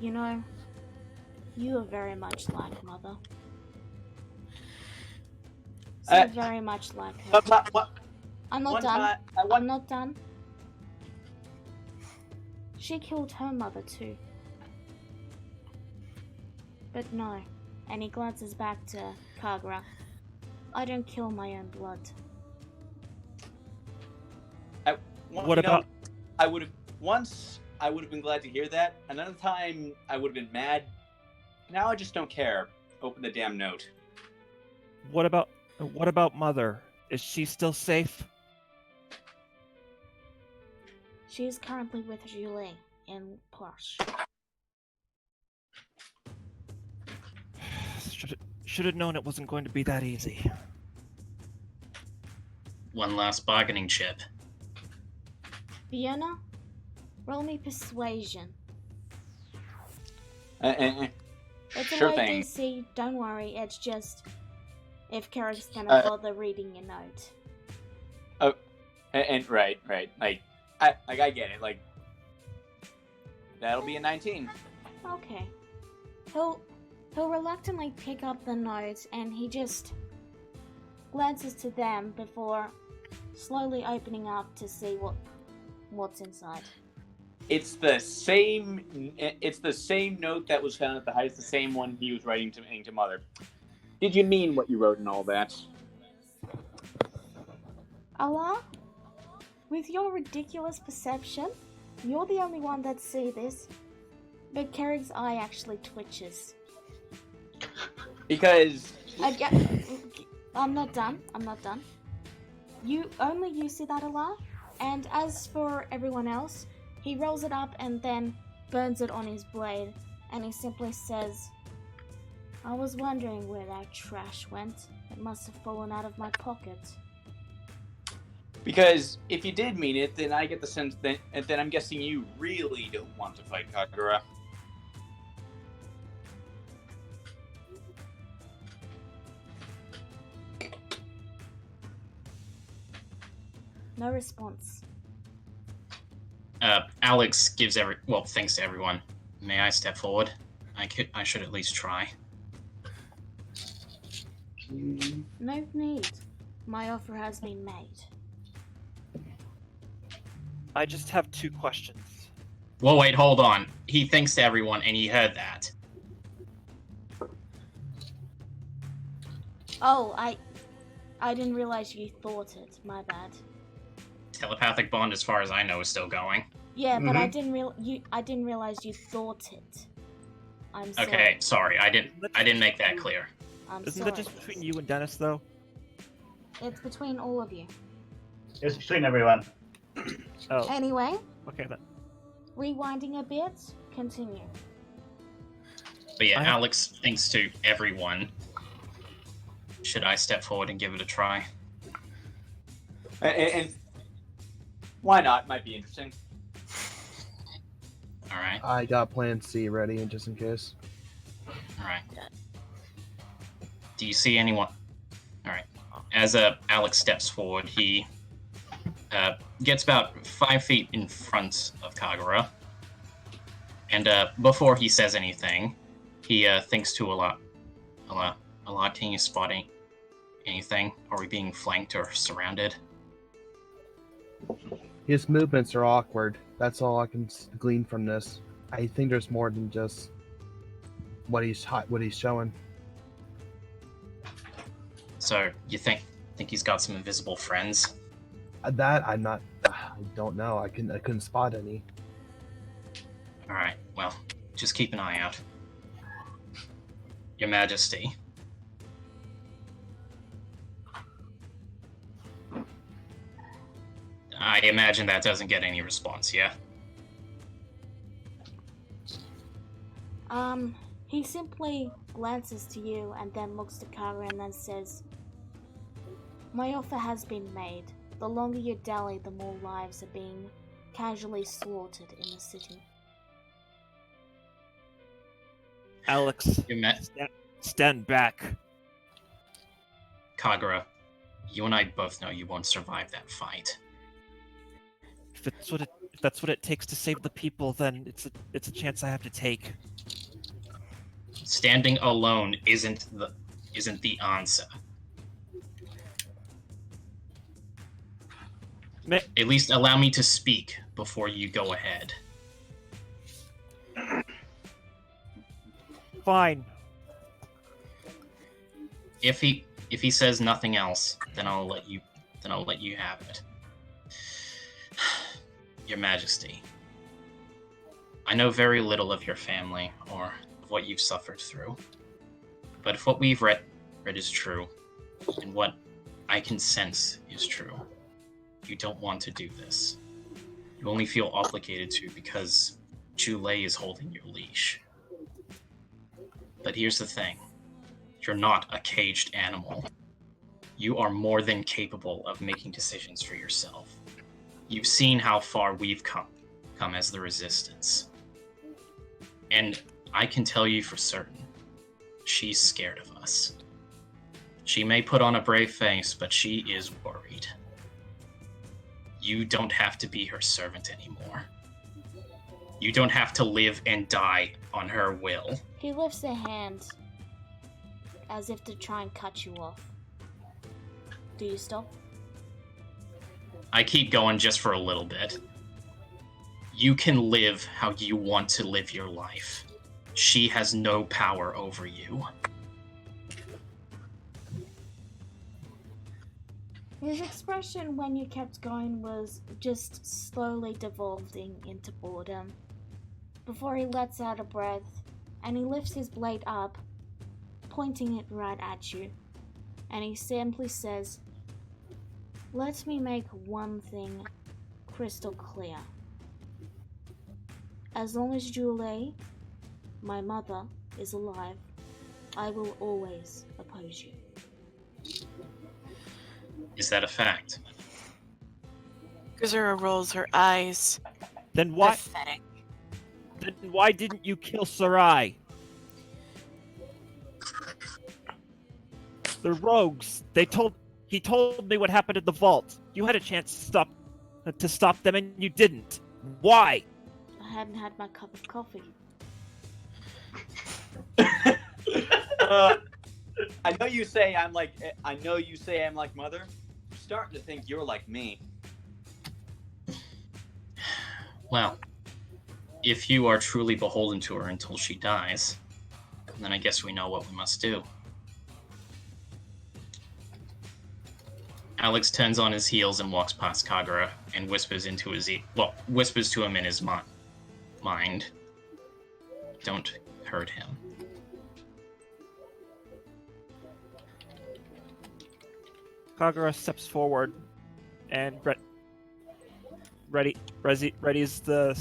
you know, you are very much like Mother. So very much like her. I'm not done. I'm not done. She killed her mother too. But no. And he glances back to Kagura. I don't kill my own blood. What about... I would have been glad to hear that. Another time, I would have been mad. Now I just don't care. Open the damn note. What about Mother? Is she still safe? She is currently with Julie in Porsche. Should have known it wasn't going to be that easy. One last bargaining chip. Fiona, roll me persuasion. It's Sure a low thing. DC, don't worry, it's just if Carrick's gonna bother reading your note. Oh, and right. Like, I get it. Like, that'll be a 19. Okay. He'll reluctantly pick up the note and he just glances to them before slowly opening up to see what's inside. It's the same note that was found at the heist, the same one he was writing to Mother. Did you mean what you wrote and all that? Allah, with your ridiculous perception, you're the only one that see this, but Carrick's eye actually twitches. Because I'm not done. You see that, Allah, and as for everyone else, he rolls it up and then burns it on his blade, and he simply says, I was wondering where that trash went. It must have fallen out of my pocket. Because if you did mean it, then I get the sense that, and then I'm guessing you really don't want to fight Kagura. No response. Alex gives thanks to everyone. May I step forward? I should at least try. No need. My offer has been made. I just have 2 questions. Well, wait, hold on. He thanks to everyone, and he heard that. Oh, I didn't realize you thought it. My bad. Telepathic bond, as far as I know, is still going. Yeah, but I didn't realize you thought it. I'm sorry. Okay, sorry. I didn't make that clear. Isn't that just between you and Dennis, though? It's between all of you. It's between everyone. Oh, Anyway, okay then. rewinding a bit, continue. But yeah, Alex thanks to everyone. Should I step forward and give it a try? And why not? Might be interesting. Alright. I got plan C ready just in case. Alright. Do you see anyone? Alright. As Alex steps forward, he gets about 5 feet in front of Kagura. And before he says anything, he thinks to a lot. Can you spot anything? Are we being flanked or surrounded? His movements are awkward. That's all I can glean from this. I think there's more than just what he's showing. So you think he's got some invisible friends? That I don't know. I couldn't spot any. All right. Well, just keep an eye out. Your Majesty. I imagine that doesn't get any response, yeah? He simply glances to you and then looks to Kara and then says, "My offer has been made. The longer you dally, the more lives are being casually slaughtered in the city." Alex, stand back. Kagura, you and I both know you won't survive that fight. If that's what it takes to save the people, then it's a chance I have to take. Standing alone isn't the answer. At least allow me to speak before you go ahead. Fine. If he says nothing else, then I'll let you have it. Your Majesty, I know very little of your family or of what you've suffered through, but if what we've read is true, and what I can sense is true, you don't want to do this. You only feel obligated to because Julei is holding your leash. But here's the thing. You're not a caged animal. You are more than capable of making decisions for yourself. You've seen how far we've come as the Resistance. And I can tell you for certain, she's scared of us. She may put on a brave face, but she is worried. You don't have to be her servant anymore. You don't have to live and die on her will. He lifts a hand as if to try and cut you off. Do you stop? I keep going just for a little bit. You can live how you want to live your life. She has no power over you. His expression when you kept going was just slowly devolving into boredom, before he lets out a breath and he lifts his blade up, pointing it right at you, and he simply says, "Let me make one thing crystal clear. As long as Julei, my mother, is alive, I will always oppose you." Is that a fact? Kazura rolls her eyes. Then why? Pathetic. Then why didn't you kill Sarai? The rogues. He told me what happened at the vault. You had a chance to stop them, and you didn't. Why? I hadn't had my cup of coffee. I know you say I'm like mother. I'm starting to think you're like me. Well, if you are truly beholden to her until she dies, then I guess we know what we must do. Alex turns on his heels and walks past Kagura and whispers into his whispers to him in his mind. Don't hurt him. Kagura steps forward and readies the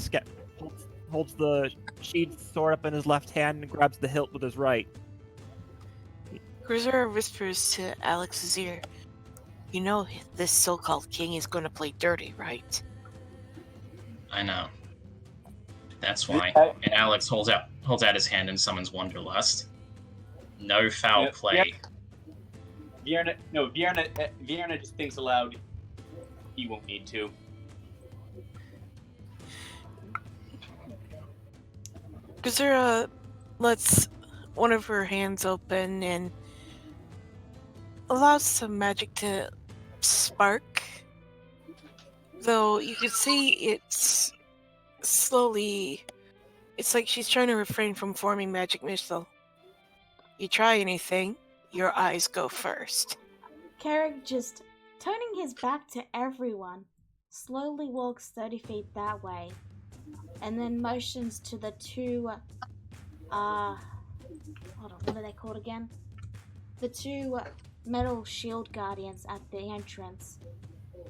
holds the sheathed sword up in his left hand and grabs the hilt with his right. Kazura whispers to Alex's ear, "You know this so-called king is going to play dirty, right?" I know. That's why. And Alex holds out his hand and summons Wanderlust. No foul play. Vierna just thinks aloud. you won't need to. Gazura lets one of her hands open and allows some magic to spark. Though you can see it's slowly... It's like she's trying to refrain from forming magic missile. You try anything, your eyes go first. Carrick, just turning his back to everyone, slowly walks 30 feet that way, and then motions to the two, hold on, what are they called again? The two metal shield guardians at the entrance,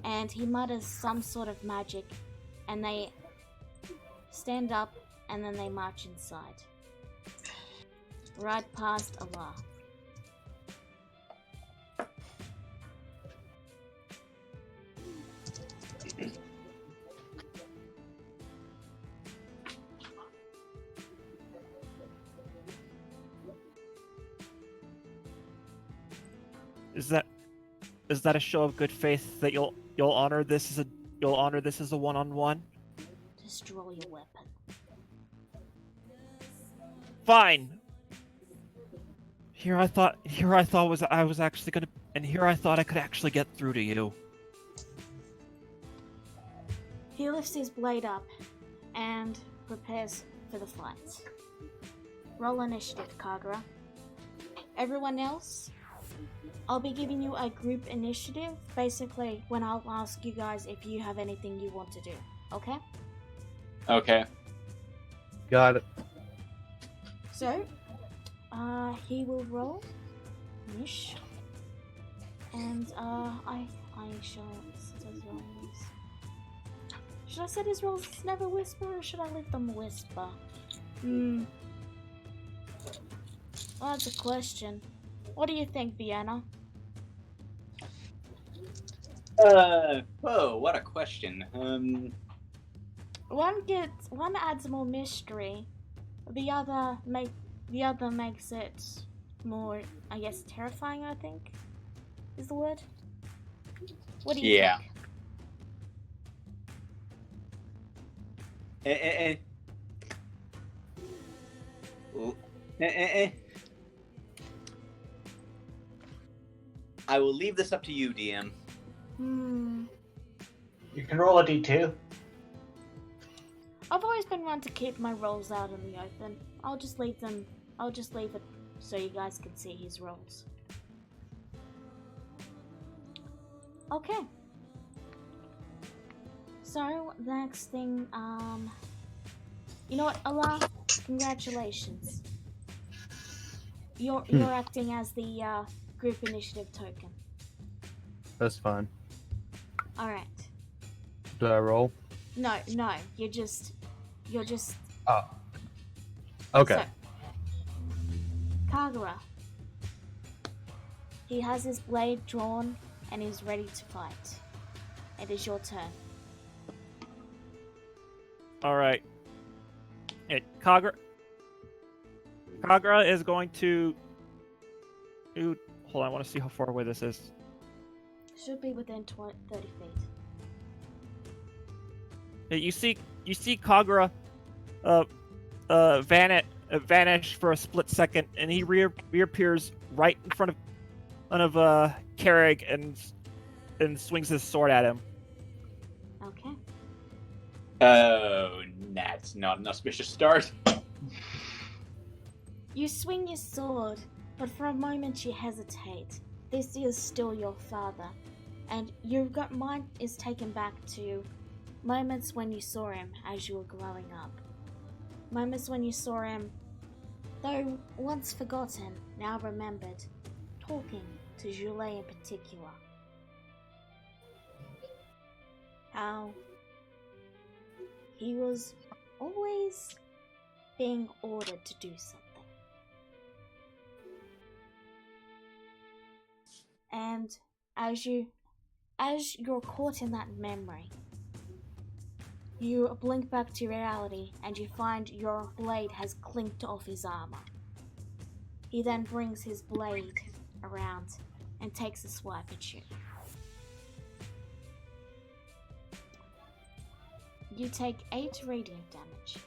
and he mutters some sort of magic, and they stand up, and then they march inside. Right past Allah. Is that a show of good faith that you'll honor this as a one-on-one? Destroy your weapon. Fine. Here I thought I could actually get through to you. He lifts his blade up and prepares for the fight. Roll initiative, Kagura. Everyone else, I'll be giving you a group initiative, basically when I'll ask you guys if you have anything you want to do, okay? Okay. Got it. So, he will roll. Nish. And, I shall set his rolls. Should I set his rolls never whisper, or should I let them whisper? Well, that's a question. What do you think, Vienna? Whoa, what a question. One adds more mystery. The other makes it more, I guess, terrifying, I think, is the word. What do you think? I will leave this up to you, DM. You can roll a d2. I've always been one to keep my rolls out in the open. I'll just leave it so you guys can see his rolls. Okay. So, the next thing, you know what, Allah, congratulations. You're acting as the, group initiative token. That's fine. Alright. Do I roll? No, you're just... Oh. Okay. So, Kagura. He has his blade drawn and is ready to fight. It is your turn. Alright. Kagura is going to... Hold on, I want to see how far away this is. Should be within 30 feet. You see Kagura vanish for a split second, and he reappears right in front of Carrig and swings his sword at him. Okay. Oh, that's not an auspicious start. You swing your sword, but for a moment you hesitate. This is still your father, and your mind is taken back to moments when you saw him as you were growing up. Moments when you saw him, though once forgotten, now remembered, talking to Julie in particular. How he was always being ordered to do something. And as you're caught in that memory, you blink back to reality and you find your blade has clinked off his armor. He then brings his blade around and takes a swipe at you. You take 8 radiant damage.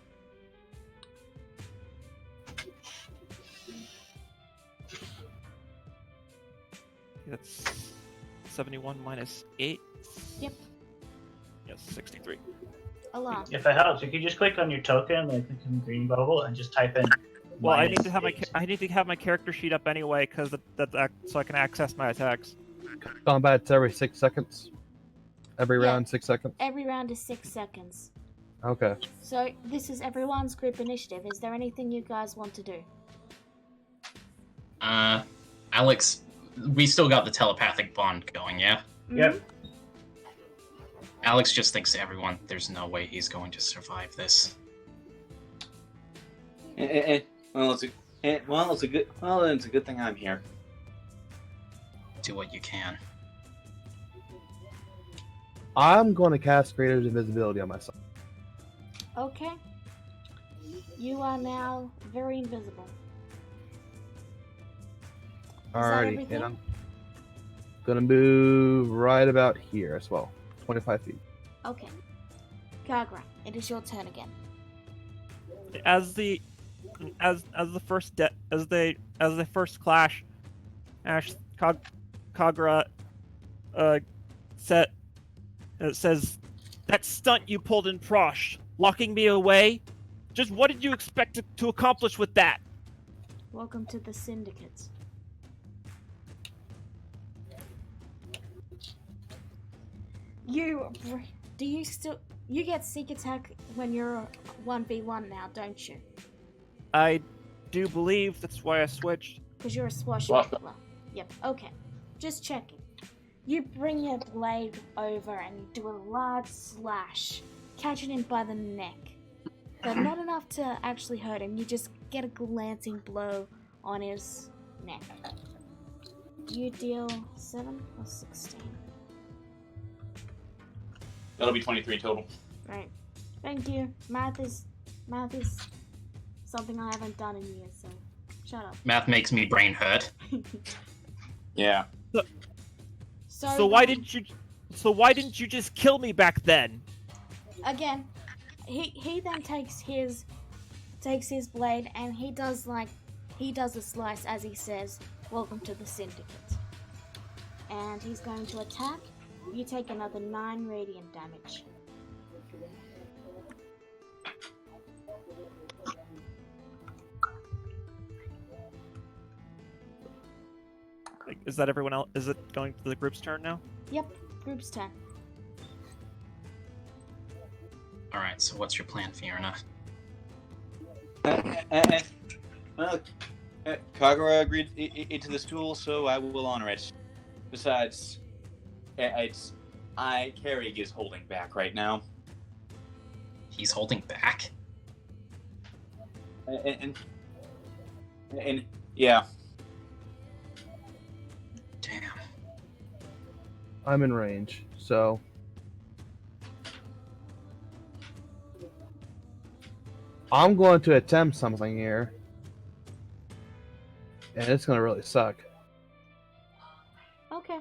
That's 71 minus 8. Yep. Yes, 63. Alarm. If it helps, you can just click on your token, like click on the green bubble, and just type in. Well, I need minus to have eight. I need to have my character sheet up anyway, because so I can access my attacks. Combat's every 6 seconds. Every Yeah. round, 6 seconds. Every round is 6 seconds. Okay. So this is everyone's group initiative. Is there anything you guys want to do? Alex, we still got the telepathic bond going, yeah? Yep. Alex just thinks to everyone, there's no way he's going to survive this. Well, it's a good thing I'm here. Do what you can. I'm going to cast Creator's Invisibility on myself. Okay. You are now very invisible. Alrighty, everything? and I'm gonna move right about here as well. 25 feet. Okay. Kagra, it is your turn again. As the first clash, Kagra says, "That stunt you pulled in Prosh, locking me away. Just what did you expect to accomplish with that?" Welcome to the Syndicate. You get sneak attack when you're 1v1 now, don't you? I do believe that's why I switched. Because you're a swashbuckler. Yep, okay. Just checking. You bring your blade over and you do a large slash, catching him by the neck. But not enough to actually hurt him, you just get a glancing blow on his neck. You deal 7 or 16. That'll be 23 total. Right. Thank you. Math is something I haven't done in years, so shut up. Math makes me brain hurt. Yeah. So why didn't you just kill me back then? Again, he then takes his blade and he does a slice as he says, "Welcome to the Syndicate." And he's going to attack. You take another 9 radiant damage. Is that everyone else? Is it going to the group's turn now? Yep, group's turn. Alright, so what's your plan, Fiona? Well, Kagura agreed to this duel, so I will honor it. Besides, Carrick is holding back right now. He's holding back? And yeah. Damn. I'm in range, so I'm going to attempt something here. And it's going to really suck. Okay.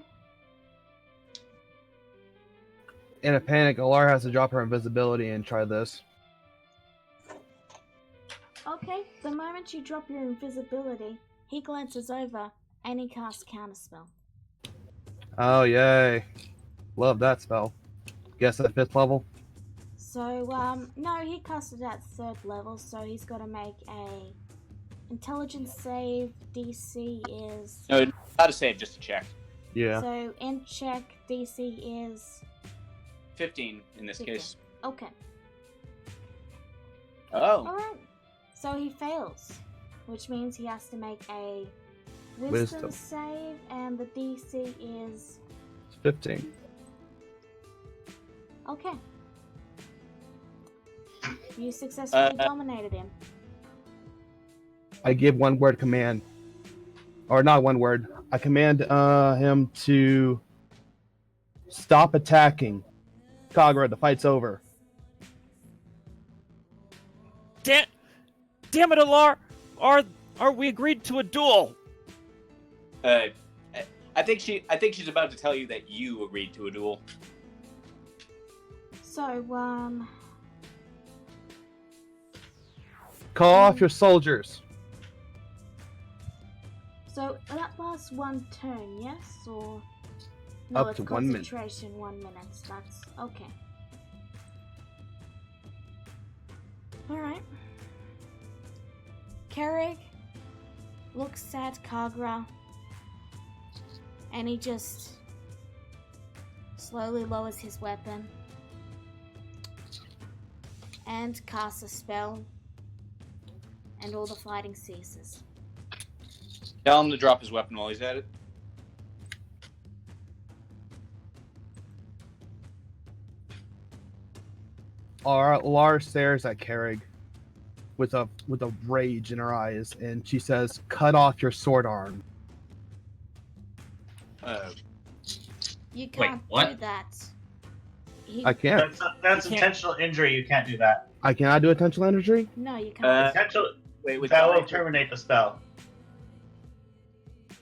In a panic, Alara has to drop her invisibility and try this. Okay, the moment you drop your invisibility, he glances over and he casts Counterspell. Oh, yay. Love that spell. Guess at 5th level? So, no, he cast it at 3rd level, so he's got to make a intelligence save. DC is... No, not a save, just a check. Yeah. So, in check, DC is... 15 in this 15. case. Okay. Oh. Alright. So he fails, which means he has to make a wisdom save, and the DC is... 15. Okay. You successfully dominated him. I give one word command. Or not one word. I command him to stop attacking. Kagura, the fight's over. Damn it, Alar! Are we agreed to a duel? I think she's about to tell you that you agreed to a duel. So, Call off your soldiers. So that lasts one turn, yes? Or no, Up it's to 1 minute. concentration 1 minute. That's okay. Alright. Carrick looks at Kagra and he just slowly lowers his weapon and casts a spell, and all the fighting ceases. Tell him to drop his weapon while he's at it. Lar stares at Carrig with a rage in her eyes, and she says, "Cut off your sword arm." You can't what? do that. I can't. That's You can't- intentional injury. You can't do that. I cannot do intentional injury. No, you can't. Intentional. Wait, with That will that, terminate the spell. Do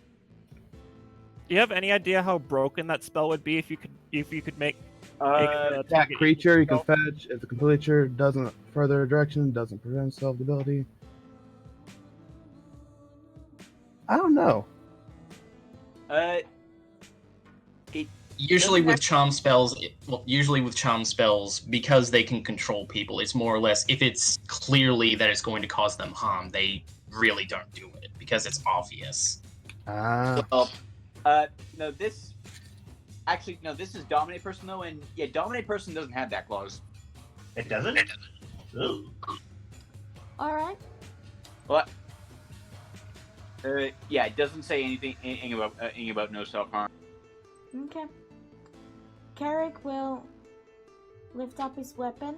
you have any idea how broken that spell would be if you could make Attack target creature you can itself? fetch. If the creature doesn't further direction, doesn't prevent self ability. I don't know. Usually with charm spells, because they can control people, it's more or less, if it's clearly that it's going to cause them harm, they really don't do it because it's obvious. well, no, this is Dominate Person though, and yeah, Dominate Person doesn't have that clause. It doesn't. Ooh. Alright. What? Yeah, it doesn't say anything about no self harm. Okay. Carrick will lift up his weapon,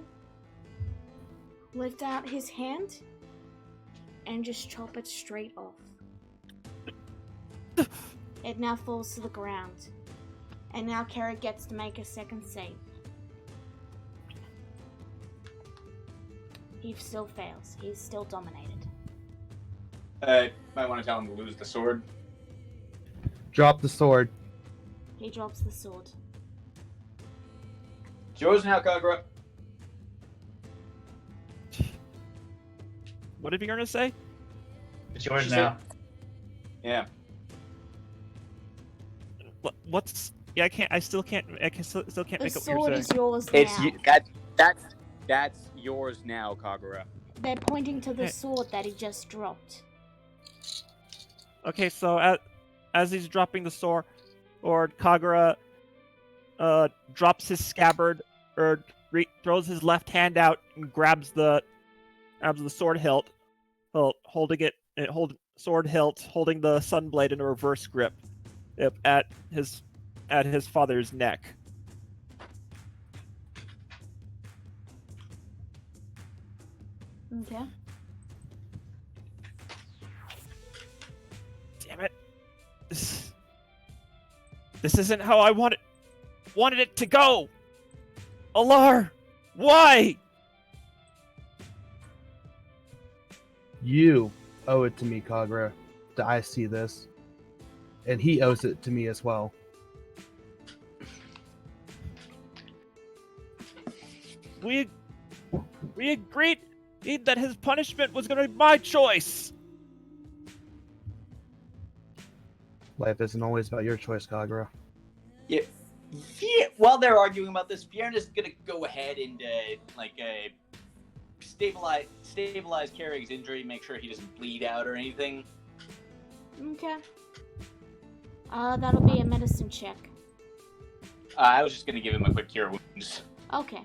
lift out his hand, and just chop it straight off. It now falls to the ground. And now Carrick gets to make a second save. He still fails. He's still dominated. Might want to tell him to lose the sword. Drop the sword. He drops the sword. It's yours now, Kagura. What did you gonna say? It's yours She now. Yeah. What's? Yeah, I can't. I still can't make The up what you're sword saying. is yours It's now. that's yours now, Kagura. They're pointing to the Okay. sword that he just dropped. Okay, so as he's dropping the sword, Kagura drops his scabbard, or throws his left hand out and grabs the sword hilt, holding the sunblade in a reverse grip, at his father's neck. Okay. Damn it! This isn't how I wanted it to go. Alar, why? You owe it to me, Kagra. I see this. And he owes it to me as well. We agreed that his punishment was going to be my choice. Life isn't always about your choice, Kagra. Yeah. While they're arguing about this, Bjorn is gonna go ahead and stabilize Carrick's injury, make sure he doesn't bleed out or anything. Okay. That'll be a medicine check. I was just gonna give him a quick cure wounds. Okay.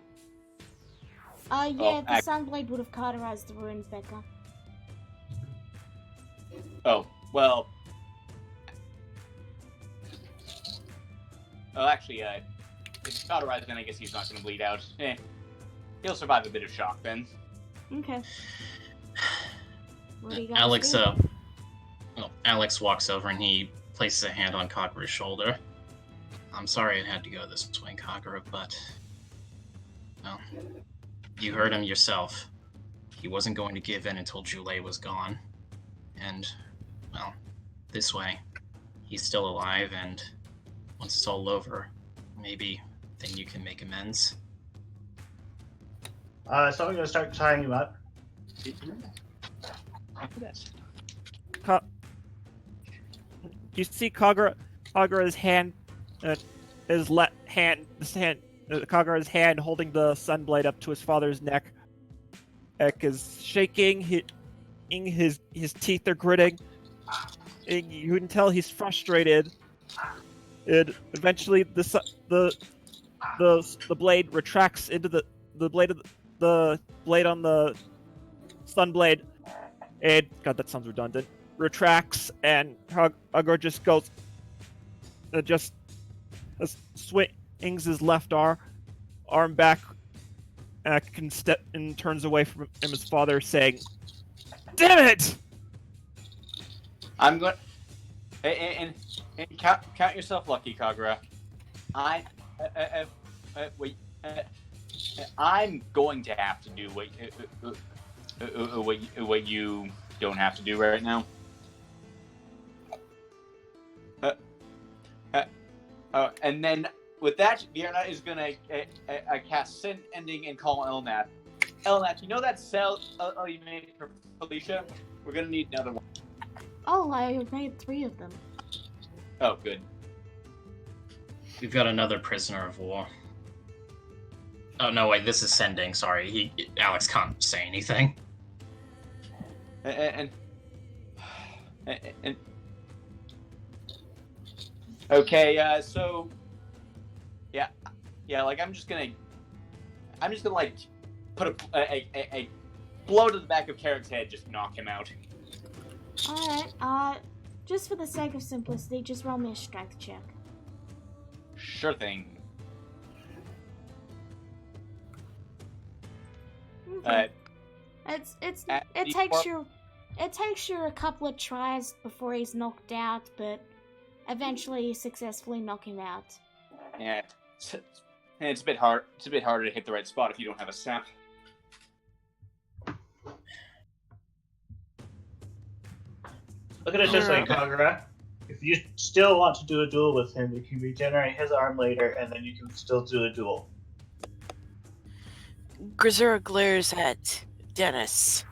The Sunblade would have cauterized the wound better. Oh, well. Oh, actually, if it's cauterized, then I guess he's not gonna bleed out. He'll survive a bit of shock then. Okay. What do you got? Alex walks over and he places a hand on Kagura's shoulder. I'm sorry it had to go this way, Kagura, but... well, you heard him yourself. He wasn't going to give in until Jule was gone. And, well, this way. He's still alive, and once it's all over, maybe then you can make amends. So I'm gonna start tying him up. You see Kagura's hand, Kagura's hand holding the sunblade up to his father's neck. Ek is shaking. His teeth are gritting. You can tell he's frustrated. And eventually, the blade retracts into the blade on the sunblade. And God, that sounds redundant. Retracts, and Kagura just goes, swings his left arm back, and turns away from him, his father, saying, "Damn it!" I'm going, and count yourself lucky, Kagura. I'm going to have to do what you don't have to do right now. And then with that, Vierna is gonna cast Sin Ending and call Elnath. Elnath, you know that cell you made for Felicia? We're gonna need another one. Oh, I made 3 of them. Oh, good. We've got another prisoner of war. Oh no, wait, this is Sending. Sorry, Alex can't say anything. And okay, so yeah, like I'm just gonna like put a blow to the back of Carrick's head, just knock him out. Alright, just for the sake of simplicity, just roll me a strength check. Sure thing. Okay. It takes you a couple of tries before he's knocked out, but eventually you successfully knock him out. Yeah, it's a bit hard. It's a bit harder to hit the right spot if you don't have a sap. Look at it this way, Kagura. If you still want to do a duel with him, you can regenerate his arm later, and then you can still do a duel. Grisura glares at Dennis.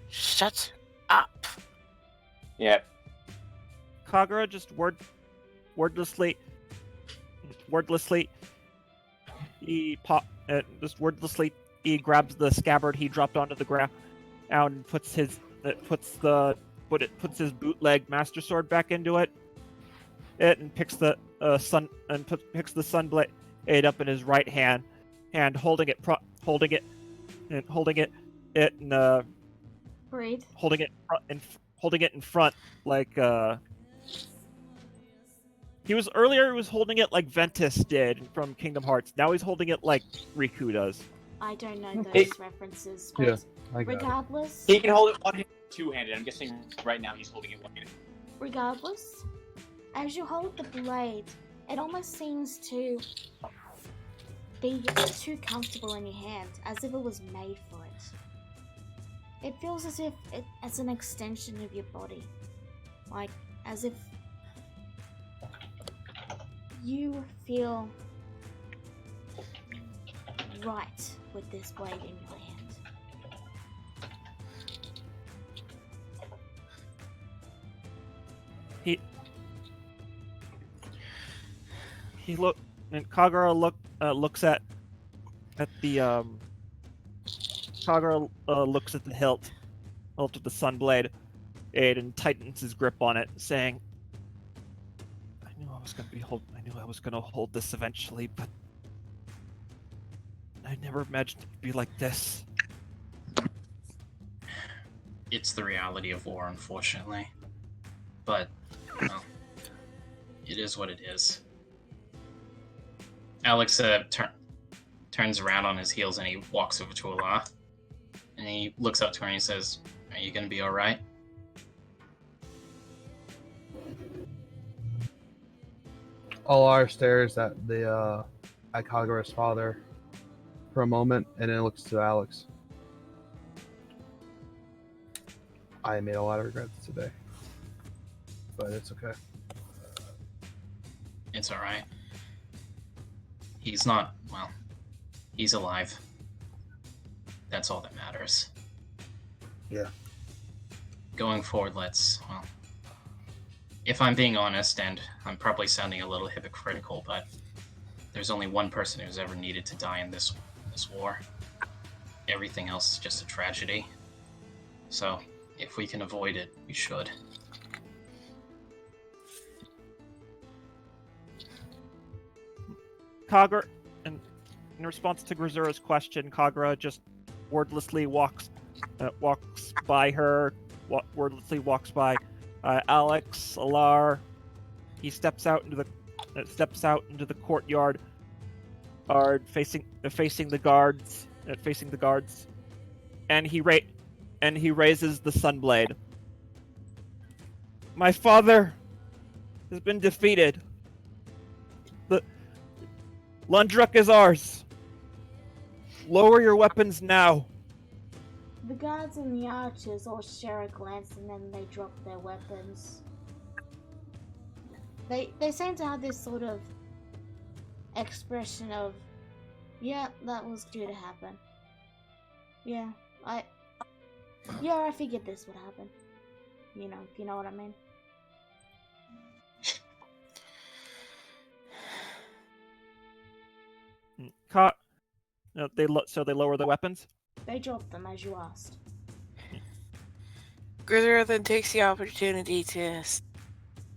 Shut up. Yeah. Kagura just wordlessly, he grabs the scabbard he dropped onto the ground and puts his bootleg master sword back into it. And picks the sunblade up in his right hand, holding it in front like he was holding it like Ventus did from Kingdom Hearts. Now he's holding it like Riku does. I don't know those references, but Yeah, I got it. regardless, He can hold it one-handed, two-handed. I'm guessing right now he's holding it one-handed. regardless, as you hold the blade, it almost seems to be too comfortable in your hand, as if it was made for it. It feels as if it's an extension of your body, like as if you feel right with this blade in your hand. Kagura looks at the Kagura looks at the hilt of the sunblade and tightens his grip on it, saying, I knew I was gonna hold this eventually, but I never imagined it'd be like this. It's the reality of war, unfortunately. But, well, it is what it is. Alex turns around on his heels and he walks over to Alar. And he looks up to her and he says, "Are you going to be alright?" Alar stares at Kagura's father for a moment and then looks to Alex. I made a lot of regrets today, but it's okay. It's alright. He's not, well, he's alive. That's all that matters. Yeah. going forward, let's, well, if I'm being honest, and I'm probably sounding a little hypocritical, but there's only one person who's ever needed to die in this war. Everything else is just a tragedy. So, if we can avoid it, we should. Kagura, in response to Grisura's question, Kagura just wordlessly walks by her, wordlessly walks by Alex, Alar. He steps out into the courtyard, facing the guards, and he raises the Sunblade. My father has been defeated. The Lundruk is ours. Lower your weapons now. The guards and the archers all share a glance and then they drop their weapons. They seem to have this sort of expression of, yeah, that was due to happen. Yeah, I figured this would happen. You know, if you know what I mean. So they lower the weapons? They drop them as you asked. Grisura then takes the opportunity to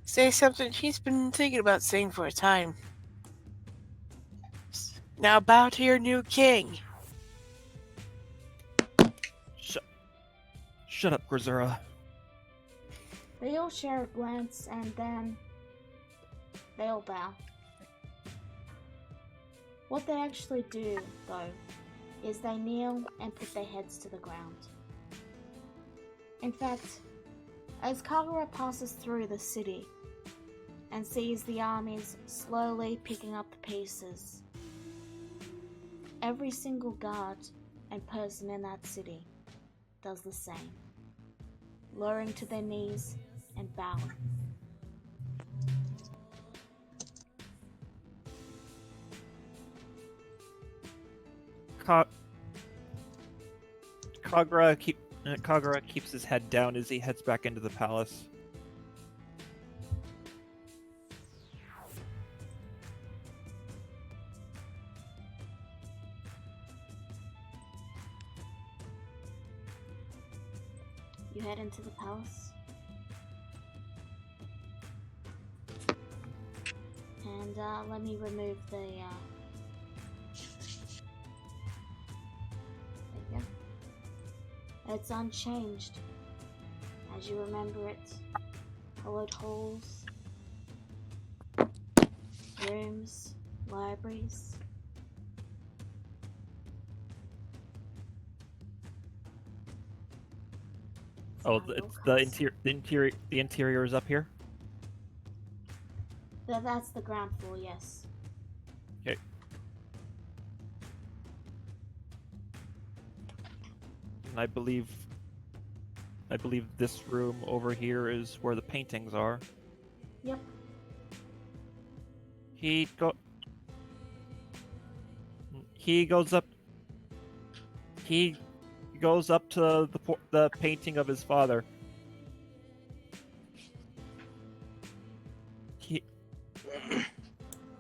say something she's been thinking about saying for a time. Now bow to your new king. Shut up, Grisura. They all share a glance and then they all bow. What they actually do, though, is they kneel and put their heads to the ground. In fact, as Kagura passes through the city and sees the armies slowly picking up the pieces, every single guard and person in that city does the same, lowering to their knees and bowing. Kagura keeps his head down as he heads back into the palace. You head into the palace. And let me remove the there you go. It's unchanged as you remember it. Colored halls, rooms, libraries. Oh, it's the interior is up here. That's the ground floor, yes. Okay. And I believe this room over here is where the paintings are. Yep. He goes up to the painting of his father.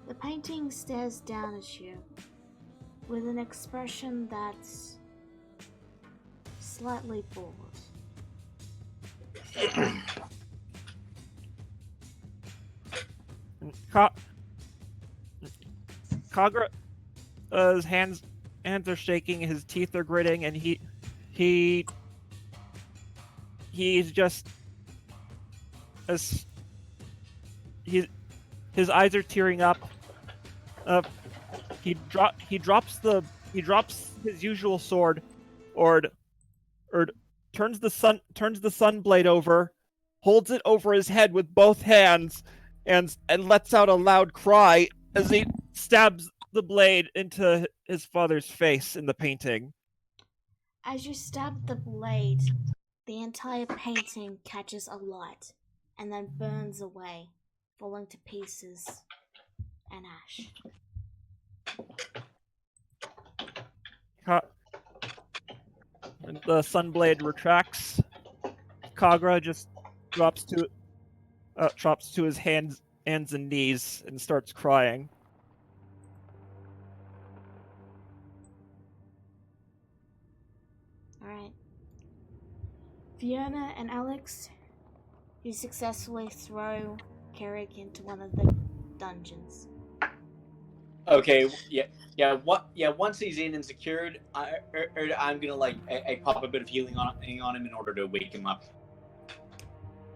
The painting stares down at you with an expression that's slightly bored. Kagura, his hands are shaking, his teeth are gritting, and he's just his eyes are tearing up. He drops his usual sword, or turns the sun blade over, holds it over his head with both hands, and lets out a loud cry as he stabs the blade into his father's face in the painting. As you stab the blade, the entire painting catches alight and then burns away, falling to pieces and ash. The sunblade retracts, Kagura just drops to his hands and knees and starts crying. Alright. Fiona and Alex, you successfully throw Carrick into one of the dungeons. Okay, once he's in and secured, I'm gonna I pop a bit of healing on him in order to wake him up.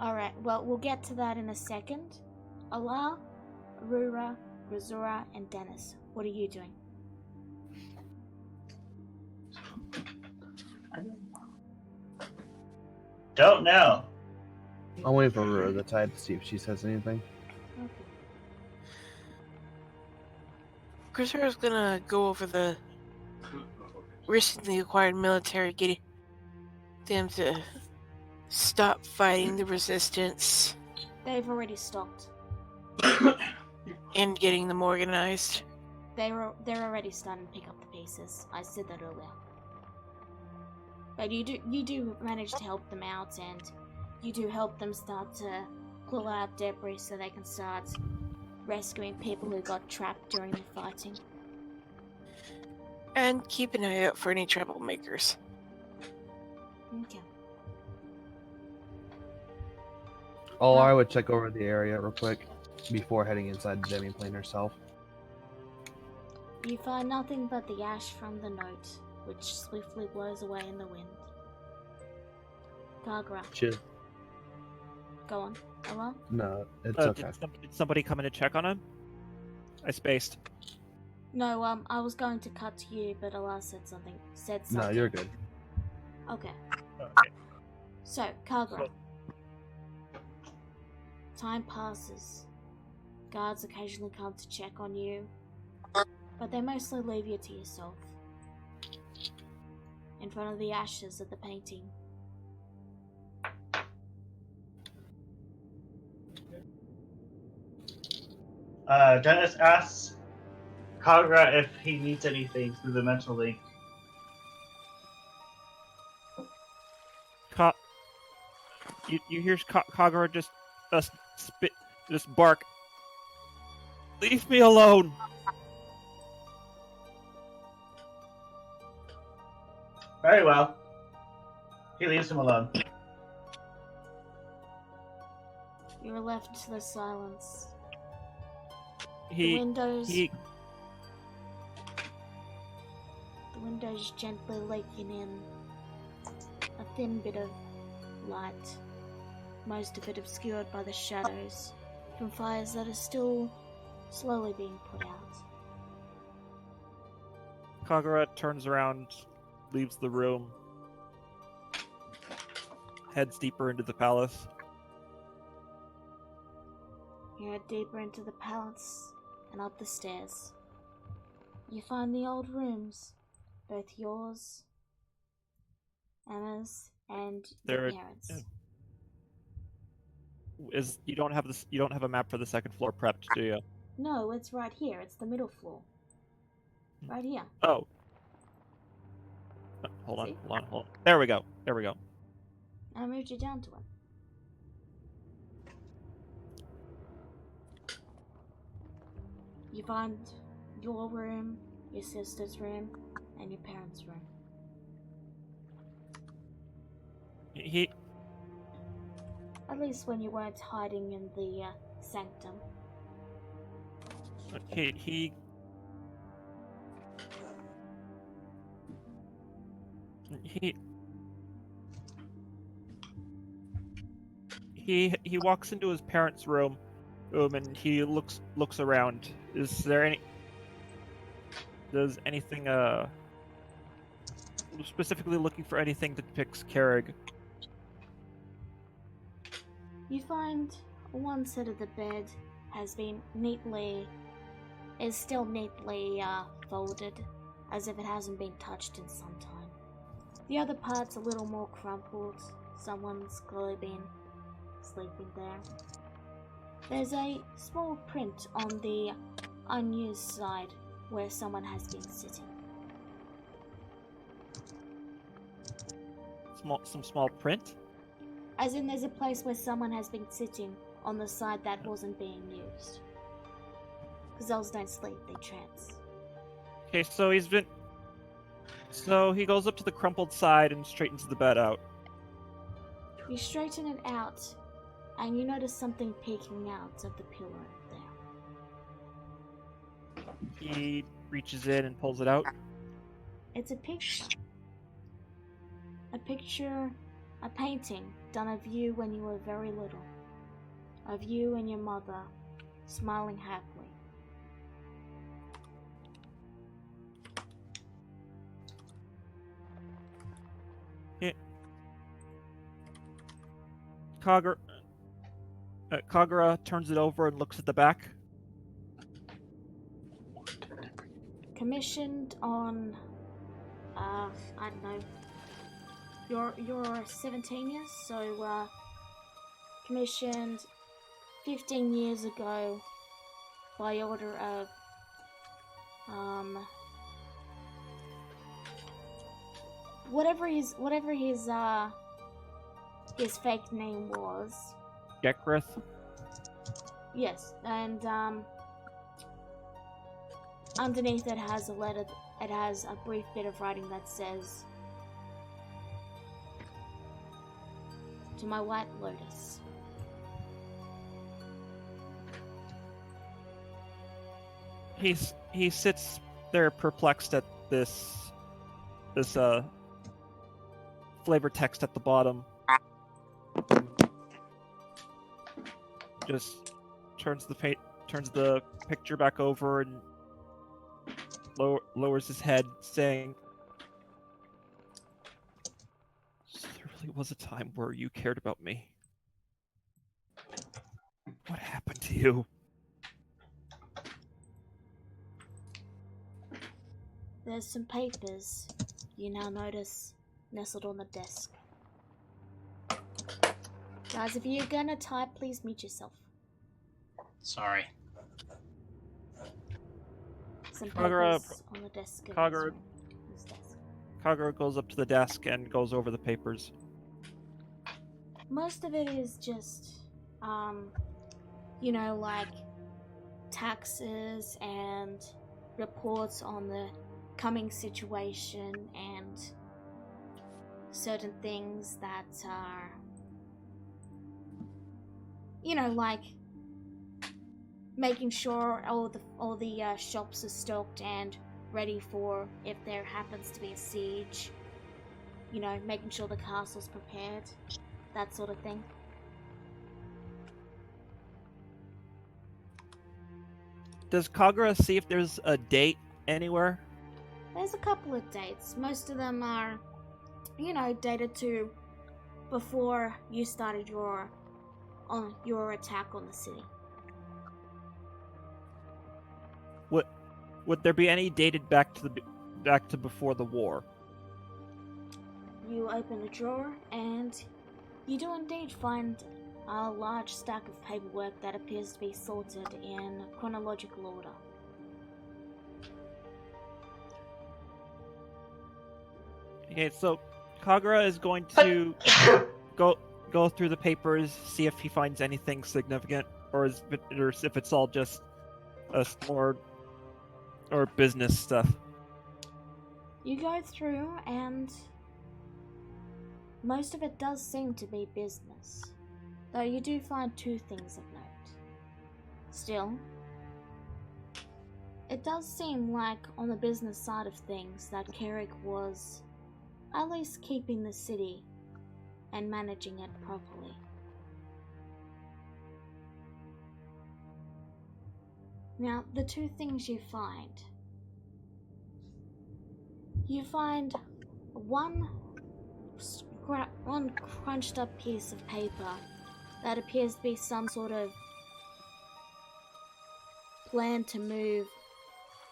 Alright, well, we'll get to that in a second. Allah, Rura, Razura, and Dennis, what are you doing? Don't know. I'm waiting for Rura the Tide to see if she says anything. Okay. Grisera's gonna go over the recently acquired military, getting them to stop fighting the resistance They've already stopped. and getting them organized. They're already starting to pick up the pieces. I said that earlier. But you do manage to help them out, and you do help them start to pull out debris so they can start rescuing people who got trapped during the fighting. And keep an eye out for any troublemakers. Okay. I would check over the area real quick before heading inside the Demi plane herself. You find nothing but the ash from the note, which swiftly blows away in the wind. Kagura, Shit. go on. Allah? No, it's Did okay. somebody come in to check on him? I spaced. No, I was going to cut to you, but Allah said something. No, you're good. Okay. Okay. So, Kagura. Time passes. Guards occasionally come to check on you, but they mostly leave you to yourself. In front of the ashes of the painting. Dennis asks Kagura if he needs anything through the mental link. You hear Kagura just bark. Leave me alone. Very well. He leaves him alone. You're left to the silence. The windows gently leaking in a thin bit of light, most of it obscured by the shadows from fires that are still slowly being put out. Kagura turns around, leaves the room, heads deeper into the palace. You head deeper into the palace and up the stairs. You find the old rooms, both yours, Emma's, and your parents. You don't have a map for the second floor prepped, do you? No, it's right here. It's the middle floor. Right here. Oh. Hold on. There we go. I moved you down to it. You find your room, your sister's room, and your parents' room. At least when you weren't hiding in the sanctum. He walks into his parents' room, and he looks around. Does anything specifically looking for anything that depicts Carrig? You find one side of the bed is still neatly folded, as if it hasn't been touched in some time. The other part's a little more crumpled. Someone's clearly been sleeping there. There's a small print on the unused side where someone has been sitting. Some small print? As in, there's a place where someone has been sitting on the side that wasn't being used. Because elves don't sleep, they trance. Okay, so he goes up to the crumpled side and straightens the bed out. You straighten it out, and you notice something peeking out of the pillow there. He reaches in and pulls it out. It's a picture. A painting done of you when you were very little. Of you and your mother, smiling happily. Kagura turns it over and looks at the back. Commissioned on, I don't know. You're 17 years, so commissioned 15 years ago by order of whatever his fake name was. Gekrith. Yes, and underneath it has a letter. It has a brief bit of writing that says, "To my White Lotus." He sits there perplexed at this flavor text at the bottom. Just turns the picture back over and lowers his head, saying, "So there really was a time where you cared about me. What happened to you?" There's some papers you now notice nestled on the desk. Guys, if you're gonna type, please mute yourself. Sorry. Some Kagura- papers on the desk. Of Kagura- his desk. Kagura goes up to the desk and goes over the papers. Most of it is just, like taxes and reports on the coming situation and certain things that are, like making sure all the shops are stocked and ready for if there happens to be a siege. Making sure the castle's prepared, that sort of thing. Does Kagura see if there's a date anywhere? There's a couple of dates. Most of them are, dated to before you started your attack on the city. Would there be any dated back to before the war? You open a drawer and you do indeed find a large stack of paperwork that appears to be sorted in chronological order. Okay, so Kagura is going to go through the papers, see if he finds anything significant, or if it's all just or business stuff. You go through and most of it does seem to be business, though you do find two things of note. Still, it does seem like on the business side of things that Carrick was at least keeping the city and managing it properly. Now, the two things you find one crunched up piece of paper that appears to be some sort of plan to move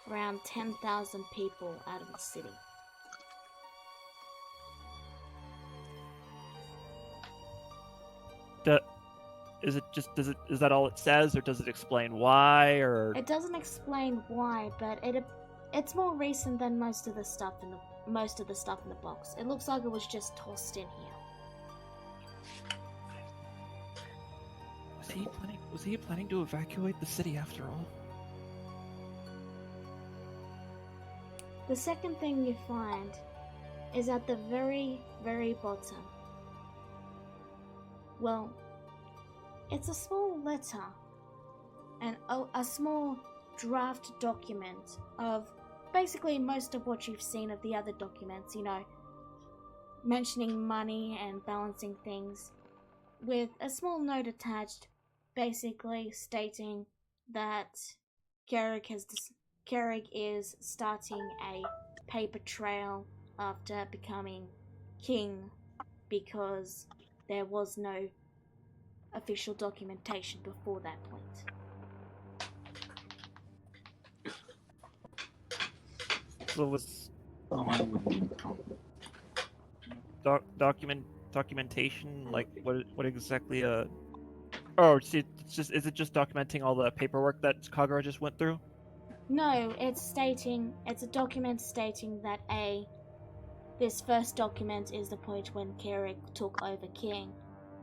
around 10,000 people out of the city. Is that all it says, or does it explain why, or? It doesn't explain why, but it's more recent than most of the stuff in the box. It looks like it was just tossed in here. Was he planning to evacuate the city after all? The second thing you find is at the very, very bottom. Well, it's a small letter and a small draft document of basically most of what you've seen of the other documents, you know, mentioning money and balancing things, with a small note attached basically stating that Carrick is starting a paper trail after becoming king because there was no official documentation before that point. So was documentation like what exactly Oh, see, is it just documenting all the paperwork that Kagura just went through? No, it's a document stating that this first document is the point when Carrick took over king,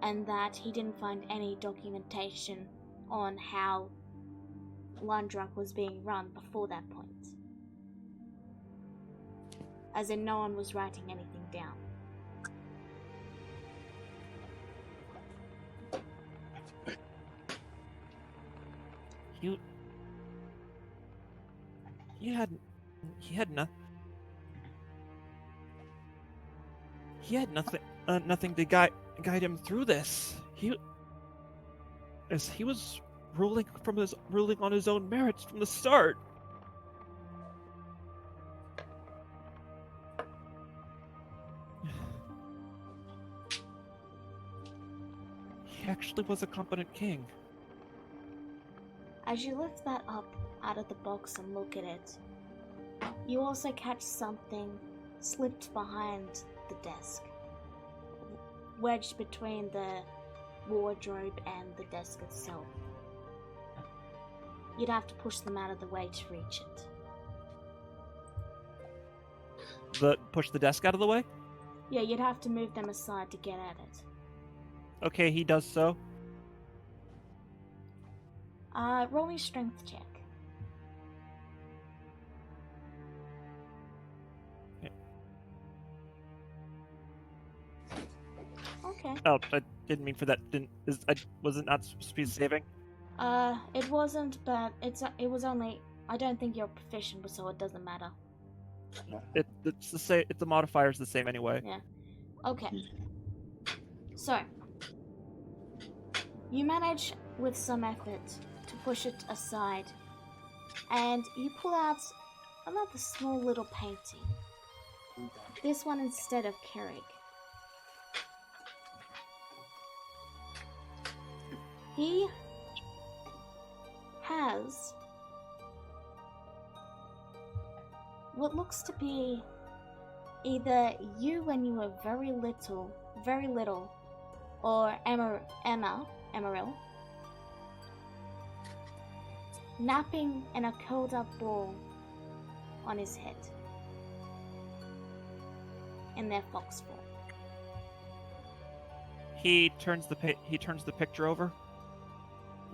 and that he didn't find any documentation on how Lundrak was being run before that point. As in, no one was writing anything down. He had nothing to guide him through this. He was ruling on his own merits from the start. He actually was a competent king. As you lift that up out of the box and look at it, you also catch something slipped behind the desk, wedged between the wardrobe and the desk itself. You'd have to push them out of the way to reach it. Push the desk out of the way? Yeah, you'd have to move them aside to get at it. Okay, he does so. Roll me a strength check. Okay. Oh, I didn't mean for that. Was it not supposed to be saving? It wasn't, but it was only. I don't think you're proficient, so it doesn't matter. It's the same. The modifier's the same anyway. Yeah. Okay. So, you manage with some effort to push it aside, and you pull out another small little painting. This one instead of Carrick. He has what looks to be either you when you were very little, or Emeril, napping in a curled up ball on his head in their fox form. He turns the picture over.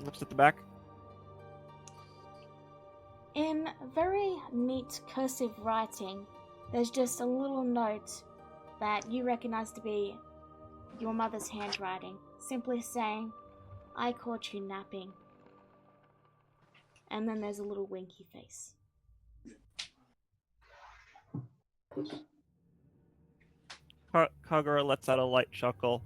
Looks at the back. In very neat cursive writing, there's just a little note that you recognize to be your mother's handwriting, simply saying, "I caught you napping." And then there's a little winky face. Kagura lets out a light chuckle.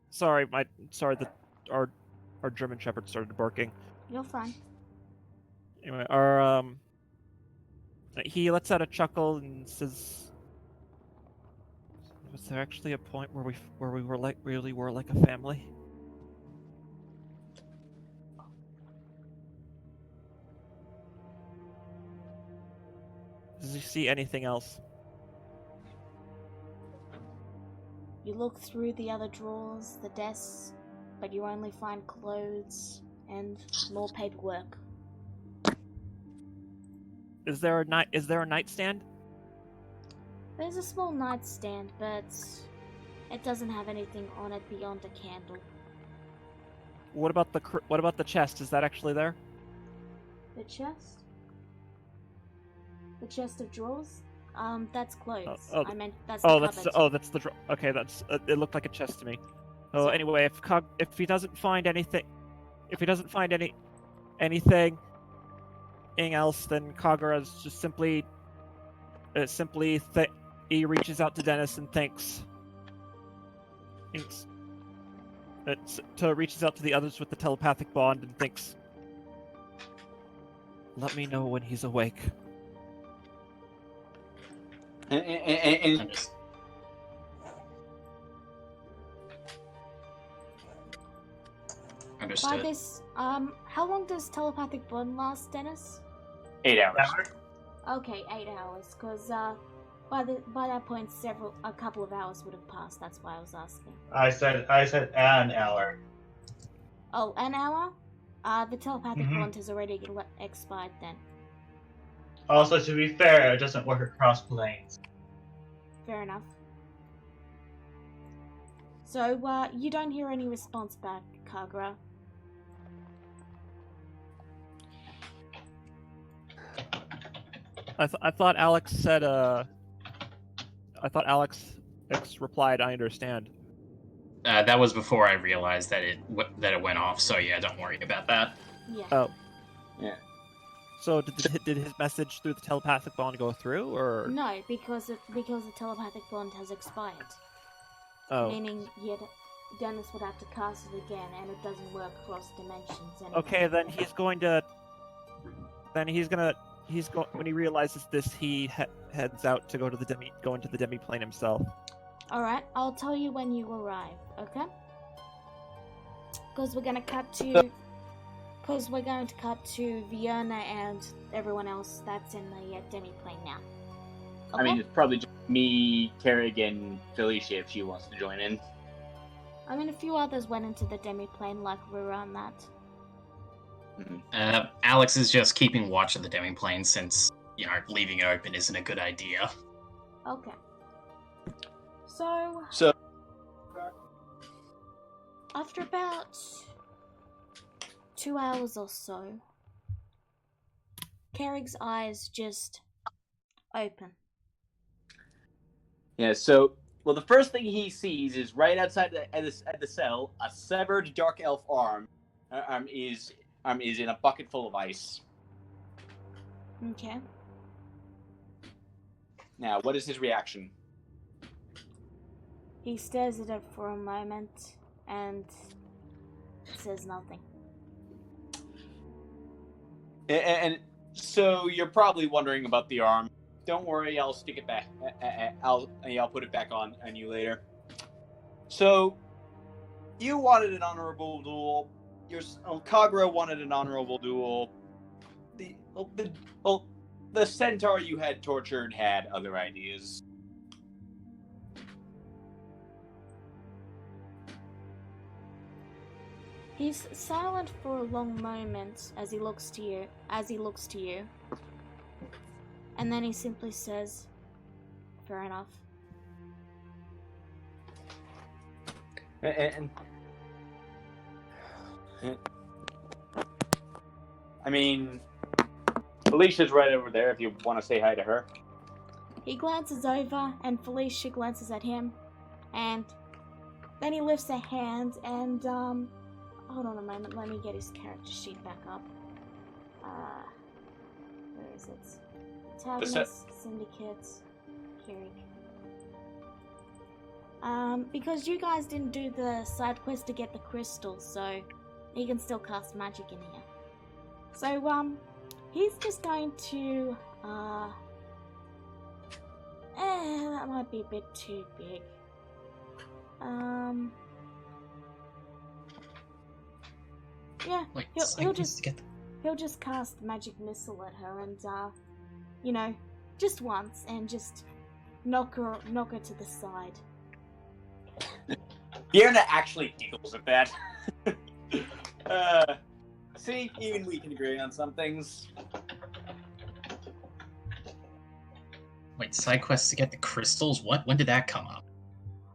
Sorry that our German Shepherd started barking. You're fine. Anyway, he lets out a chuckle and says, "Was there actually a point where we really were like a family?" Does he see anything else? You look through the other drawers, the desks, but you only find clothes and more paperwork. Is there a nightstand? There's a small nightstand, but It doesn't have anything on it beyond a candle. What about the chest? Is that actually there? The chest? The chest of drawers? That's clothes. oh, I meant that's the cupboard. That's the okay. That's it looked like a chest to me. Oh, anyway, if he doesn't find anything, anything else, then Kagura's just simply he reaches out to Dennis and thanks. Reaches out to the others with the telepathic bond and thinks, "Let me know when he's awake." And Understood. By this, how long does telepathic bond last, Dennis? 8 hours. Okay, 8 hours, because by that point a couple of hours would have passed. That's why I was asking. I said an hour. Oh, an hour? The telepathic bond has already expired then. Also, to be fair, it doesn't work across planes. Fair enough. So, you don't hear any response back, Kagura. I thought Alex said I thought Alex replied, "I understand." That was before I realized that it went off. So yeah, don't worry about that. Yeah. Oh. Yeah. So did his message through the telepathic bond go through, or No, because the telepathic bond has expired. oh? Meaning, Dennis would have to cast it again, and it doesn't work across dimensions. Anyway. Okay, then when he realizes this, he heads out to go into the demi-plane himself. Alright, I'll tell you when you arrive, okay? Because we're going to cut to Vienna and everyone else that's in the demi-plane now. Okay? I mean, it's probably just me, Carrig, and Felicia if she wants to join in. I mean, a few others went into the demi-plane like we were on that. Alex is just keeping watch of the demi-plane since, leaving it open isn't a good idea. Okay. So after about 2 hours or so, Carrig's eyes just open. Yeah, so, well, the first thing he sees is right outside at the cell, a severed dark elf arm is in a bucket full of ice. Okay. Now, what is his reaction? He stares at it for a moment and says nothing. And so you're probably wondering about the arm. Don't worry, I'll stick it back. I'll put it back on you later. So, you wanted an honorable duel. Kagura wanted an honorable duel. The centaur you had tortured had other ideas. He's silent for a long moment as he looks to you. And then he simply says, "Fair enough." And I mean, Felicia's right over there if you want to say hi to her. He glances over, and Felicia glances at him, and then he lifts a hand, and, hold on a moment, let me get his character sheet back up. Where is it? Antagonist, Syndicate, Carrig. Because you guys didn't do the side quest to get the crystal, so he can still cast magic in here. So, he's just going to, that might be a bit too big. Yeah, Wait, he'll just cast magic missile at her and, just once and just knock her to the side. Fiona actually giggles at that. See, even we can agree on some things. Wait, side quests to get the crystals? What? When did that come up?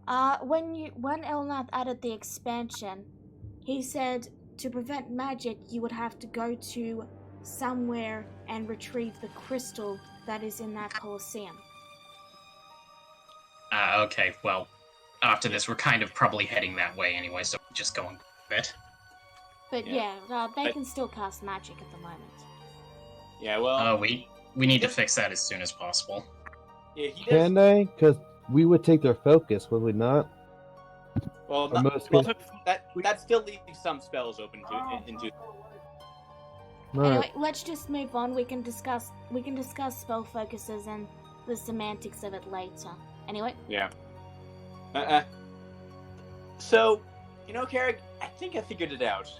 When Elnath added the expansion, he said to prevent magic, you would have to go to somewhere and retrieve the crystal that is in that Colosseum. Okay, well, after this, we're kind of probably heading that way anyway, so we're just going with it. But they can still cast magic at the moment. Yeah, well... We need to fix that as soon as possible. Yeah, he does... Can they? Because we would take their focus, would we not? Well, Or most well cases- that still leaves some spells open into... Alright. Anyway, let's just move on. We can discuss spell focuses and the semantics of it later. Anyway. Yeah. So, you know, Carrick, I think I figured it out.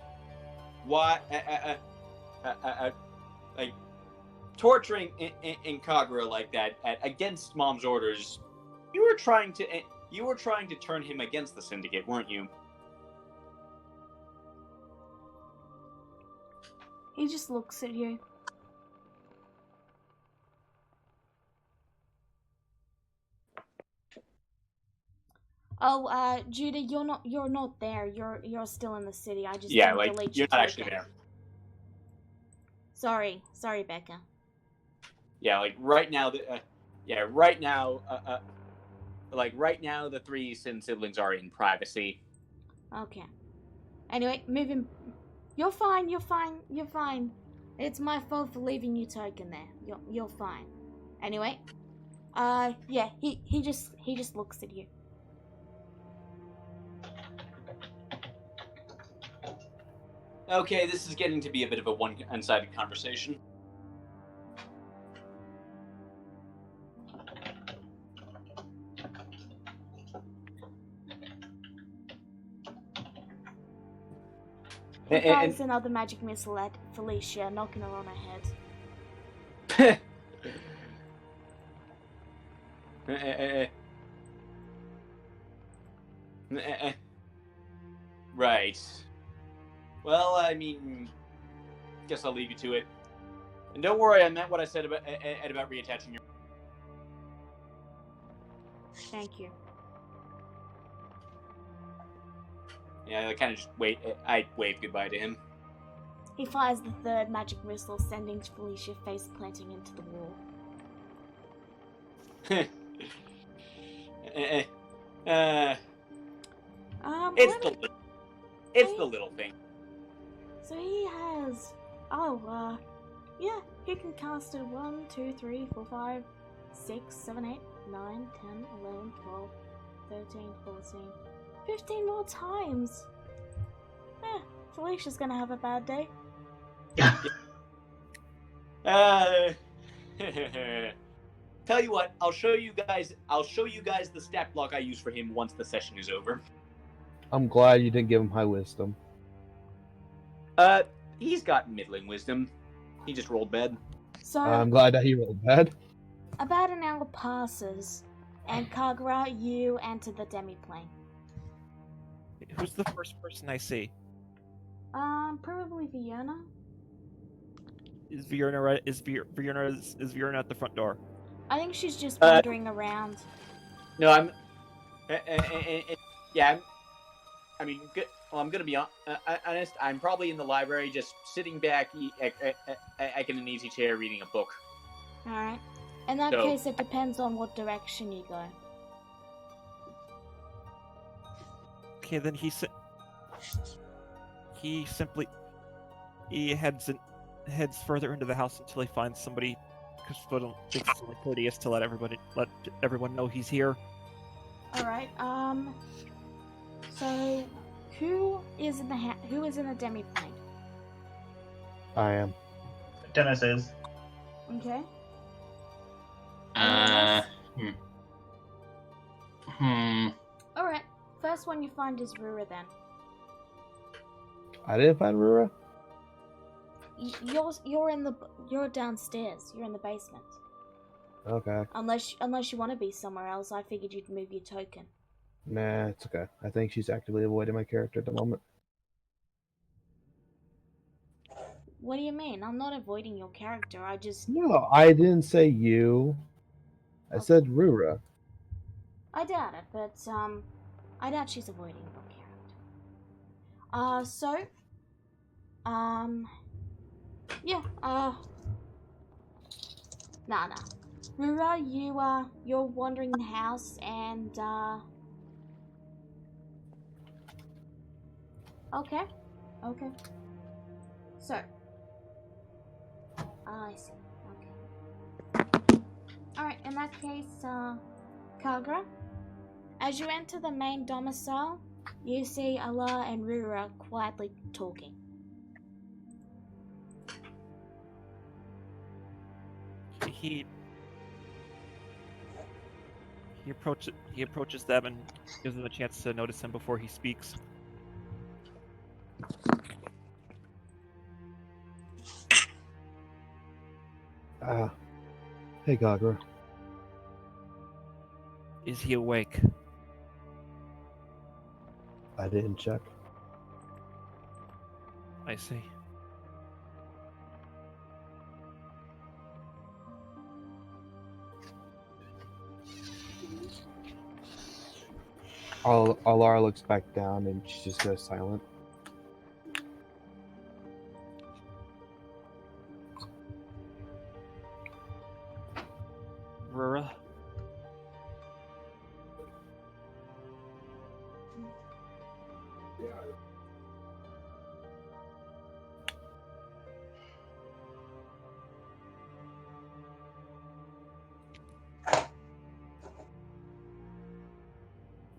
Why, like, torturing in Kagura like that against Mom's orders, you were trying to turn him against the Syndicate, weren't you? He just looks at you. Oh, Judah, you're not there. You're still in the city. I just Yeah, didn't like delete you're your not actually token. there. Sorry, Becca. Yeah, like right now, right now the three Sin siblings are in privacy. Okay. Anyway, moving. You're fine. It's my fault for leaving you token there. You're fine. Anyway, yeah, he just looks at you. Okay, this is getting to be a bit of a one-sided conversation. He fires another magic missile at Felicia, knocking her on her head. Right. Well, I mean, guess I'll leave you to it. And don't worry, I meant what I said about reattaching your... Thank you. Yeah, I kind of just I waved goodbye to him. He fires the third magic missile, sending Felicia face planting into the wall. It's the little thing. So he has... yeah, he can cast it 1, 2, 3, 4, 5, 6, 7, 8, 9, 10, 11, 12, 13, 14, 15 more times. Felicia's gonna have a bad day. Tell you what, I'll show you guys the stat block I use for him once the session is over. I'm glad you didn't give him high wisdom. He's got middling wisdom. He just rolled bad. So, I'm glad that he rolled bad. about an hour passes, and Kagura, you enter the demiplane. Who's the first person I see? Probably Vienna. Is Vienna at the front door? I think she's just wandering around. No, I'm... yeah, I mean, I'm gonna be honest, I'm probably in the library just sitting back in an easy chair reading a book. Alright. In that case, it depends on what direction you go. Okay, then he heads further into the house until he finds somebody, because I don't think it's only courteous to let everyone know he's here. Alright, so who is in the demiplane? I am. Dennis is. Okay. Alright, first one you find is Rura then. I didn't find Rura? You're downstairs. You're in the basement. Okay. Unless you want to be somewhere else, I figured you'd move your token. Nah, it's okay. I think she's actively avoiding my character at the moment. What do you mean? I'm not avoiding your character. I just... No, I didn't say you. I said Rura. I doubt it, but I doubt she's avoiding your character. Yeah, nah. Rura, you're wandering the house and, okay. So, I see, okay. Alright, in that case, Kagra, as you enter the main domicile, you see Allah and Rura quietly talking. He approaches them and gives them a chance to notice him before he speaks. Hey, Gagra. Is he awake? I didn't check. I see. Alara looks back down and she just goes silent. Rura?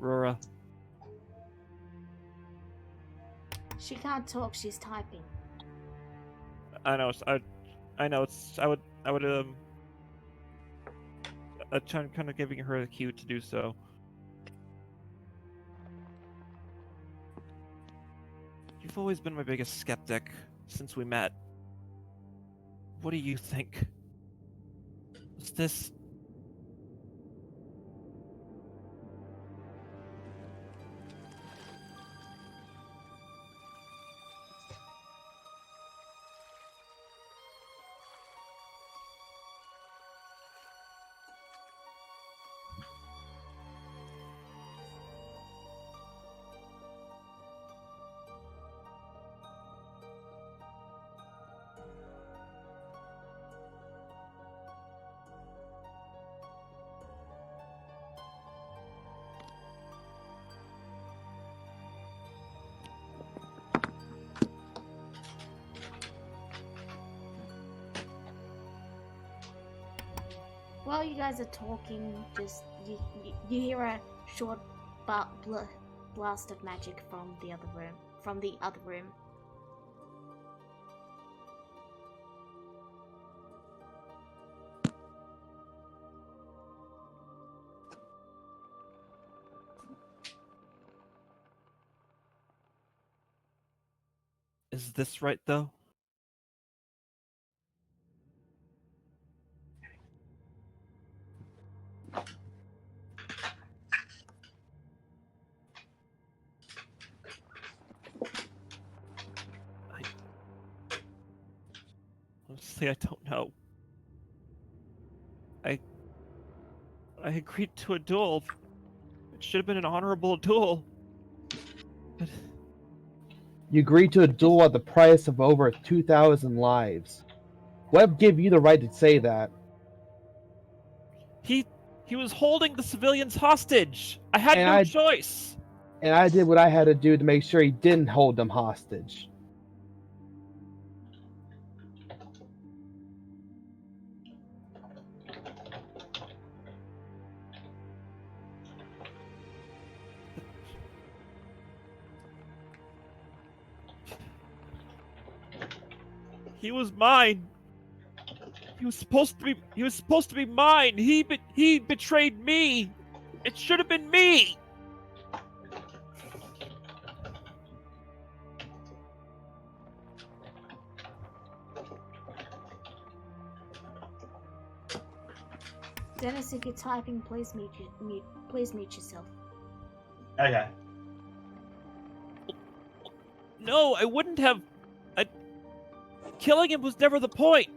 Rura. She can't talk, she's typing. I know. I would kind of giving her a cue to do so. You've always been my biggest skeptic since we met. What do you think? Was this... While you guys are talking, just you hear a short blast of magic from the other room. Is this right, though? Honestly, I don't know. I agreed to a duel. It should have been an honorable duel. But You agreed to a duel at the price of over 2,000 lives. What gave you the right to say that? he was holding the civilians hostage. I had no choice. And I did what I had to do to make sure he didn't hold them hostage. He was mine. He was supposed to be mine. He betrayed me. It should have been me. Dennis, if you're typing, please mute yourself. Okay. No, I wouldn't have. Killing him was never the point.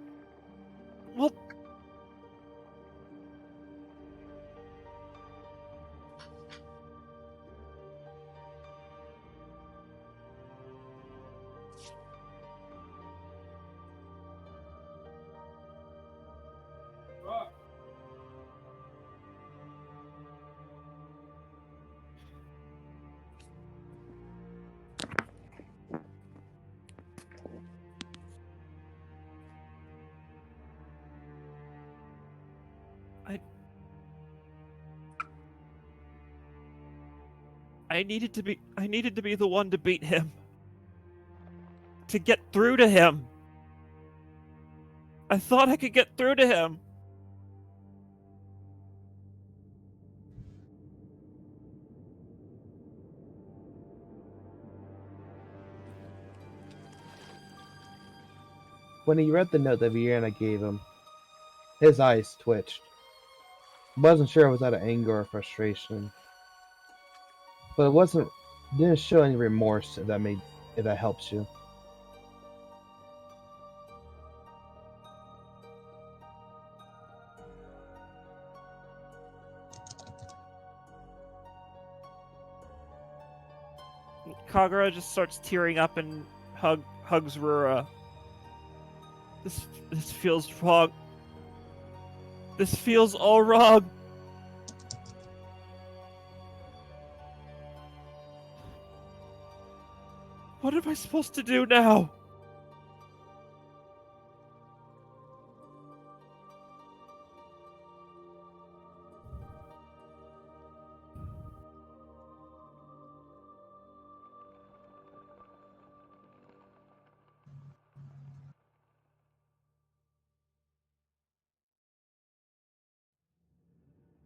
Well, I needed to be the one to beat him. To get through to him. I thought I could get through to him. When he read the note that Vienna gave him, his eyes twitched. Wasn't sure if it was out of anger or frustration, but it didn't show any remorse. If that helps you. Kagura just starts tearing up and hugs Rura. This feels wrong. This feels all wrong. What am I supposed to do now?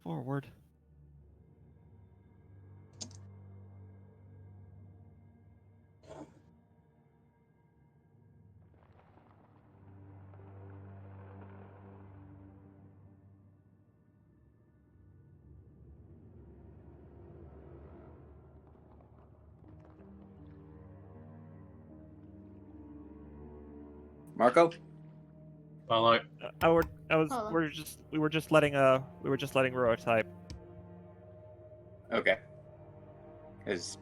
Forward. Marco? Well, Hello. We were just letting Rura type. Okay. Is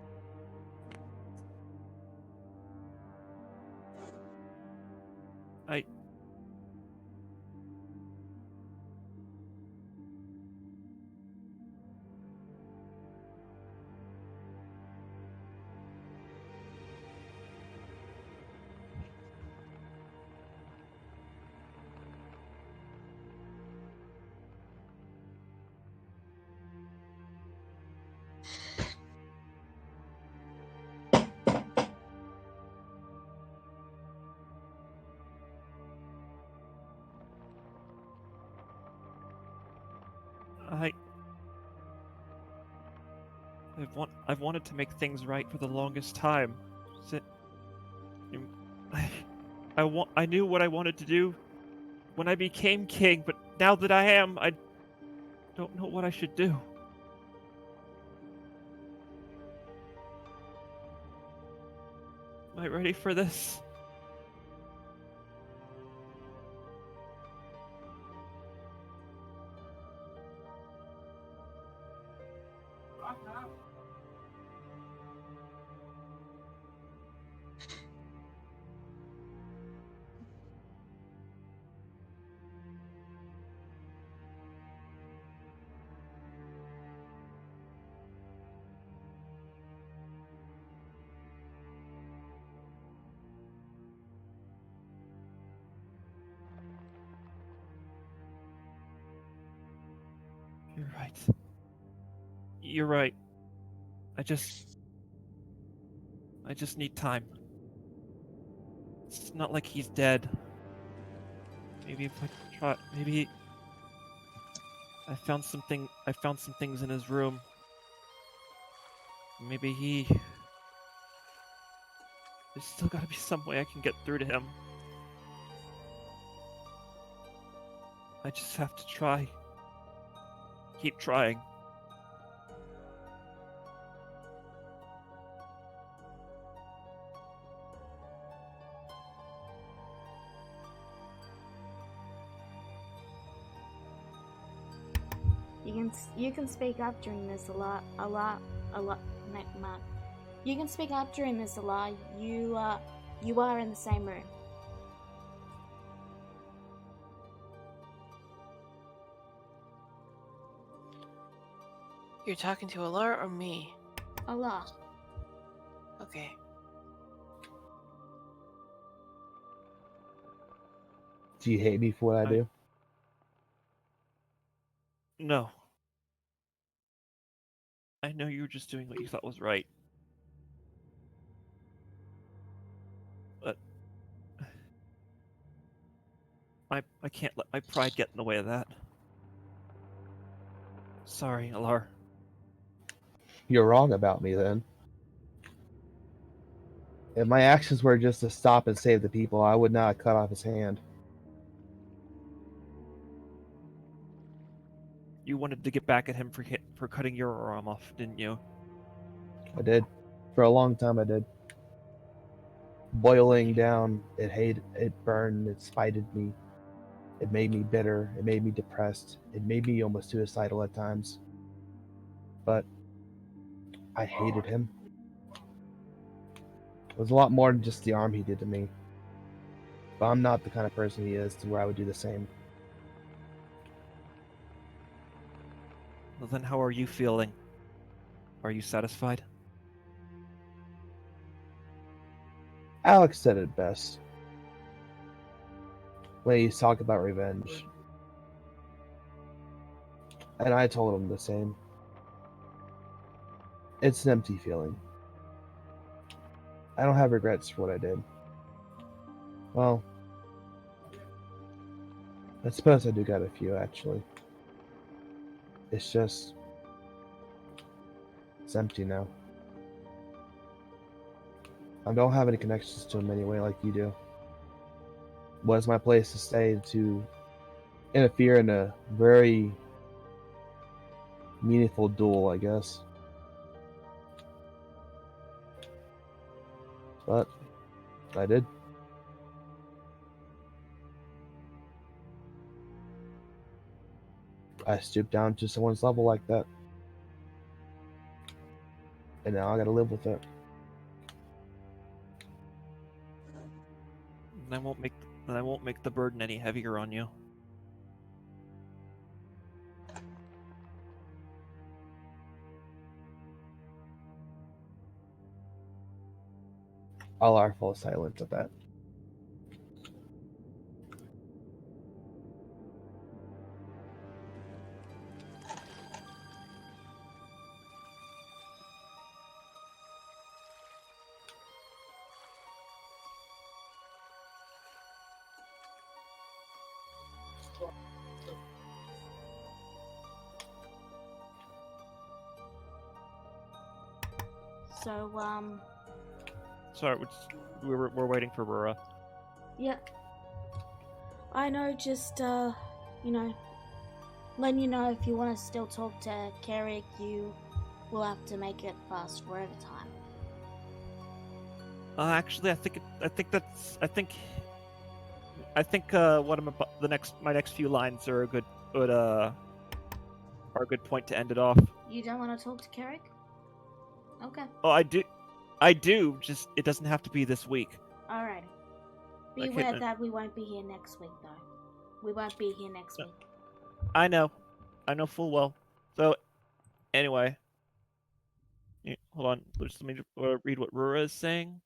I've wanted to make things right for the longest time. I knew what I wanted to do when I became king, but now that I am, I don't know what I should do. Am I ready for this? You're right. You're right. I just need time. It's not like he's dead. Maybe if I try, maybe I found some things in his room. Maybe there's still gotta be some way I can get through to him. I just have to try. Keep trying. You can speak up during this a lot. Mark. You can speak up during this a lot. You are in the same room. You're talking to Alara or me? Allah. Okay. Do you hate me for what I do? No. I know you were just doing what you thought was right. But I can't let my pride get in the way of that. Sorry, Alar. You're wrong about me then. If my actions were just to stop and save the people, I would not have cut off his hand. You wanted to get back at him for cutting your arm off, didn't you? I did. For a long time, I did. Boiling down, it burned, it spited me. It made me bitter, it made me depressed, it made me almost suicidal at times. But I hated him. It was a lot more than just the harm he did to me. But I'm not the kind of person he is to where I would do the same. Well, then how are you feeling? Are you satisfied? Alex said it best when he talked about revenge. And I told him the same. It's an empty feeling. I don't have regrets for what I did. Well, I suppose I do got a few, actually. It's just... it's empty now. I don't have any connections to him anyway like you do. What is my place to stay to interfere in a very meaningful duel, I guess. But I did. I stooped down to someone's level like that. And now I gotta live with it. And I won't make the burden any heavier on you. Alar falls silent at that. So, Sorry, we're waiting for Rura. yeah. I know, just, you know, letting you know if you want to still talk to Carrick, you will have to make it fast for overtime. Actually, I think what I'm about, my next few lines are a good point to end it off. You don't want to talk to Carrick? Okay. Oh, I do. Just it doesn't have to be this week. Alright. Be Okay, aware then. that we won't be here next week, though. We won't be here next No. week. I know full well. So, anyway, hold on. Just let me read what Rura is saying.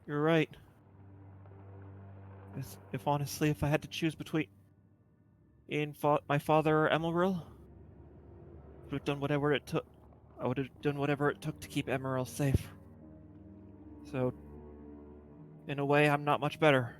You're right. If honestly, if I had to choose between my father or Emeril, I would have done whatever it took. I would have done whatever it took to keep Emeril safe. So, in a way, I'm not much better.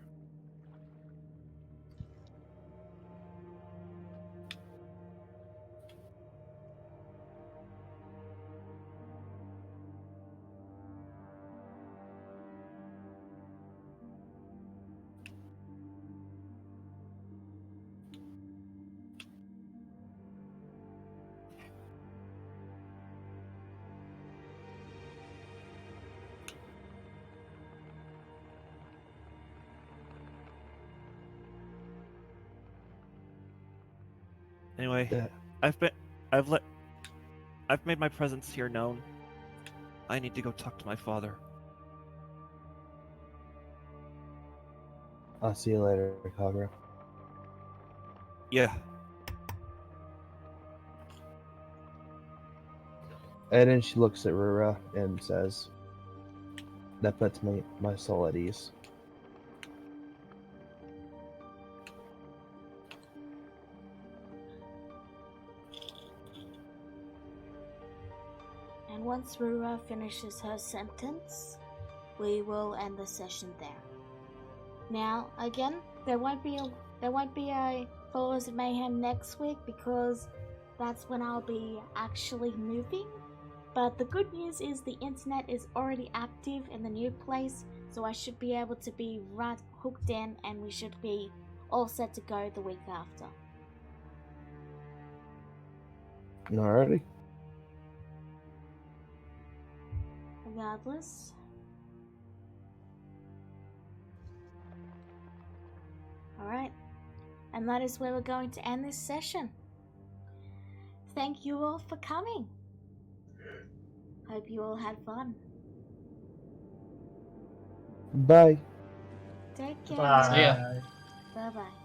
Anyway, Yeah. I've made my presence here known. I need to go talk to my father. I'll see you later, Kagura. Yeah. And then she looks at Rura and says, that puts my soul at ease. And once Rua finishes her sentence, we will end the session there. Now, again, there won't be a Followers of Mayhem next week because that's when I'll be actually moving. But the good news is the internet is already active in the new place, so I should be able to be right hooked in, and we should be all set to go the week after. Alrighty. Regardless. Alright. And that is where we're going to end this session. Thank you all for coming. Hope you all had fun. Bye. Take care. Bye. See ya. Bye bye.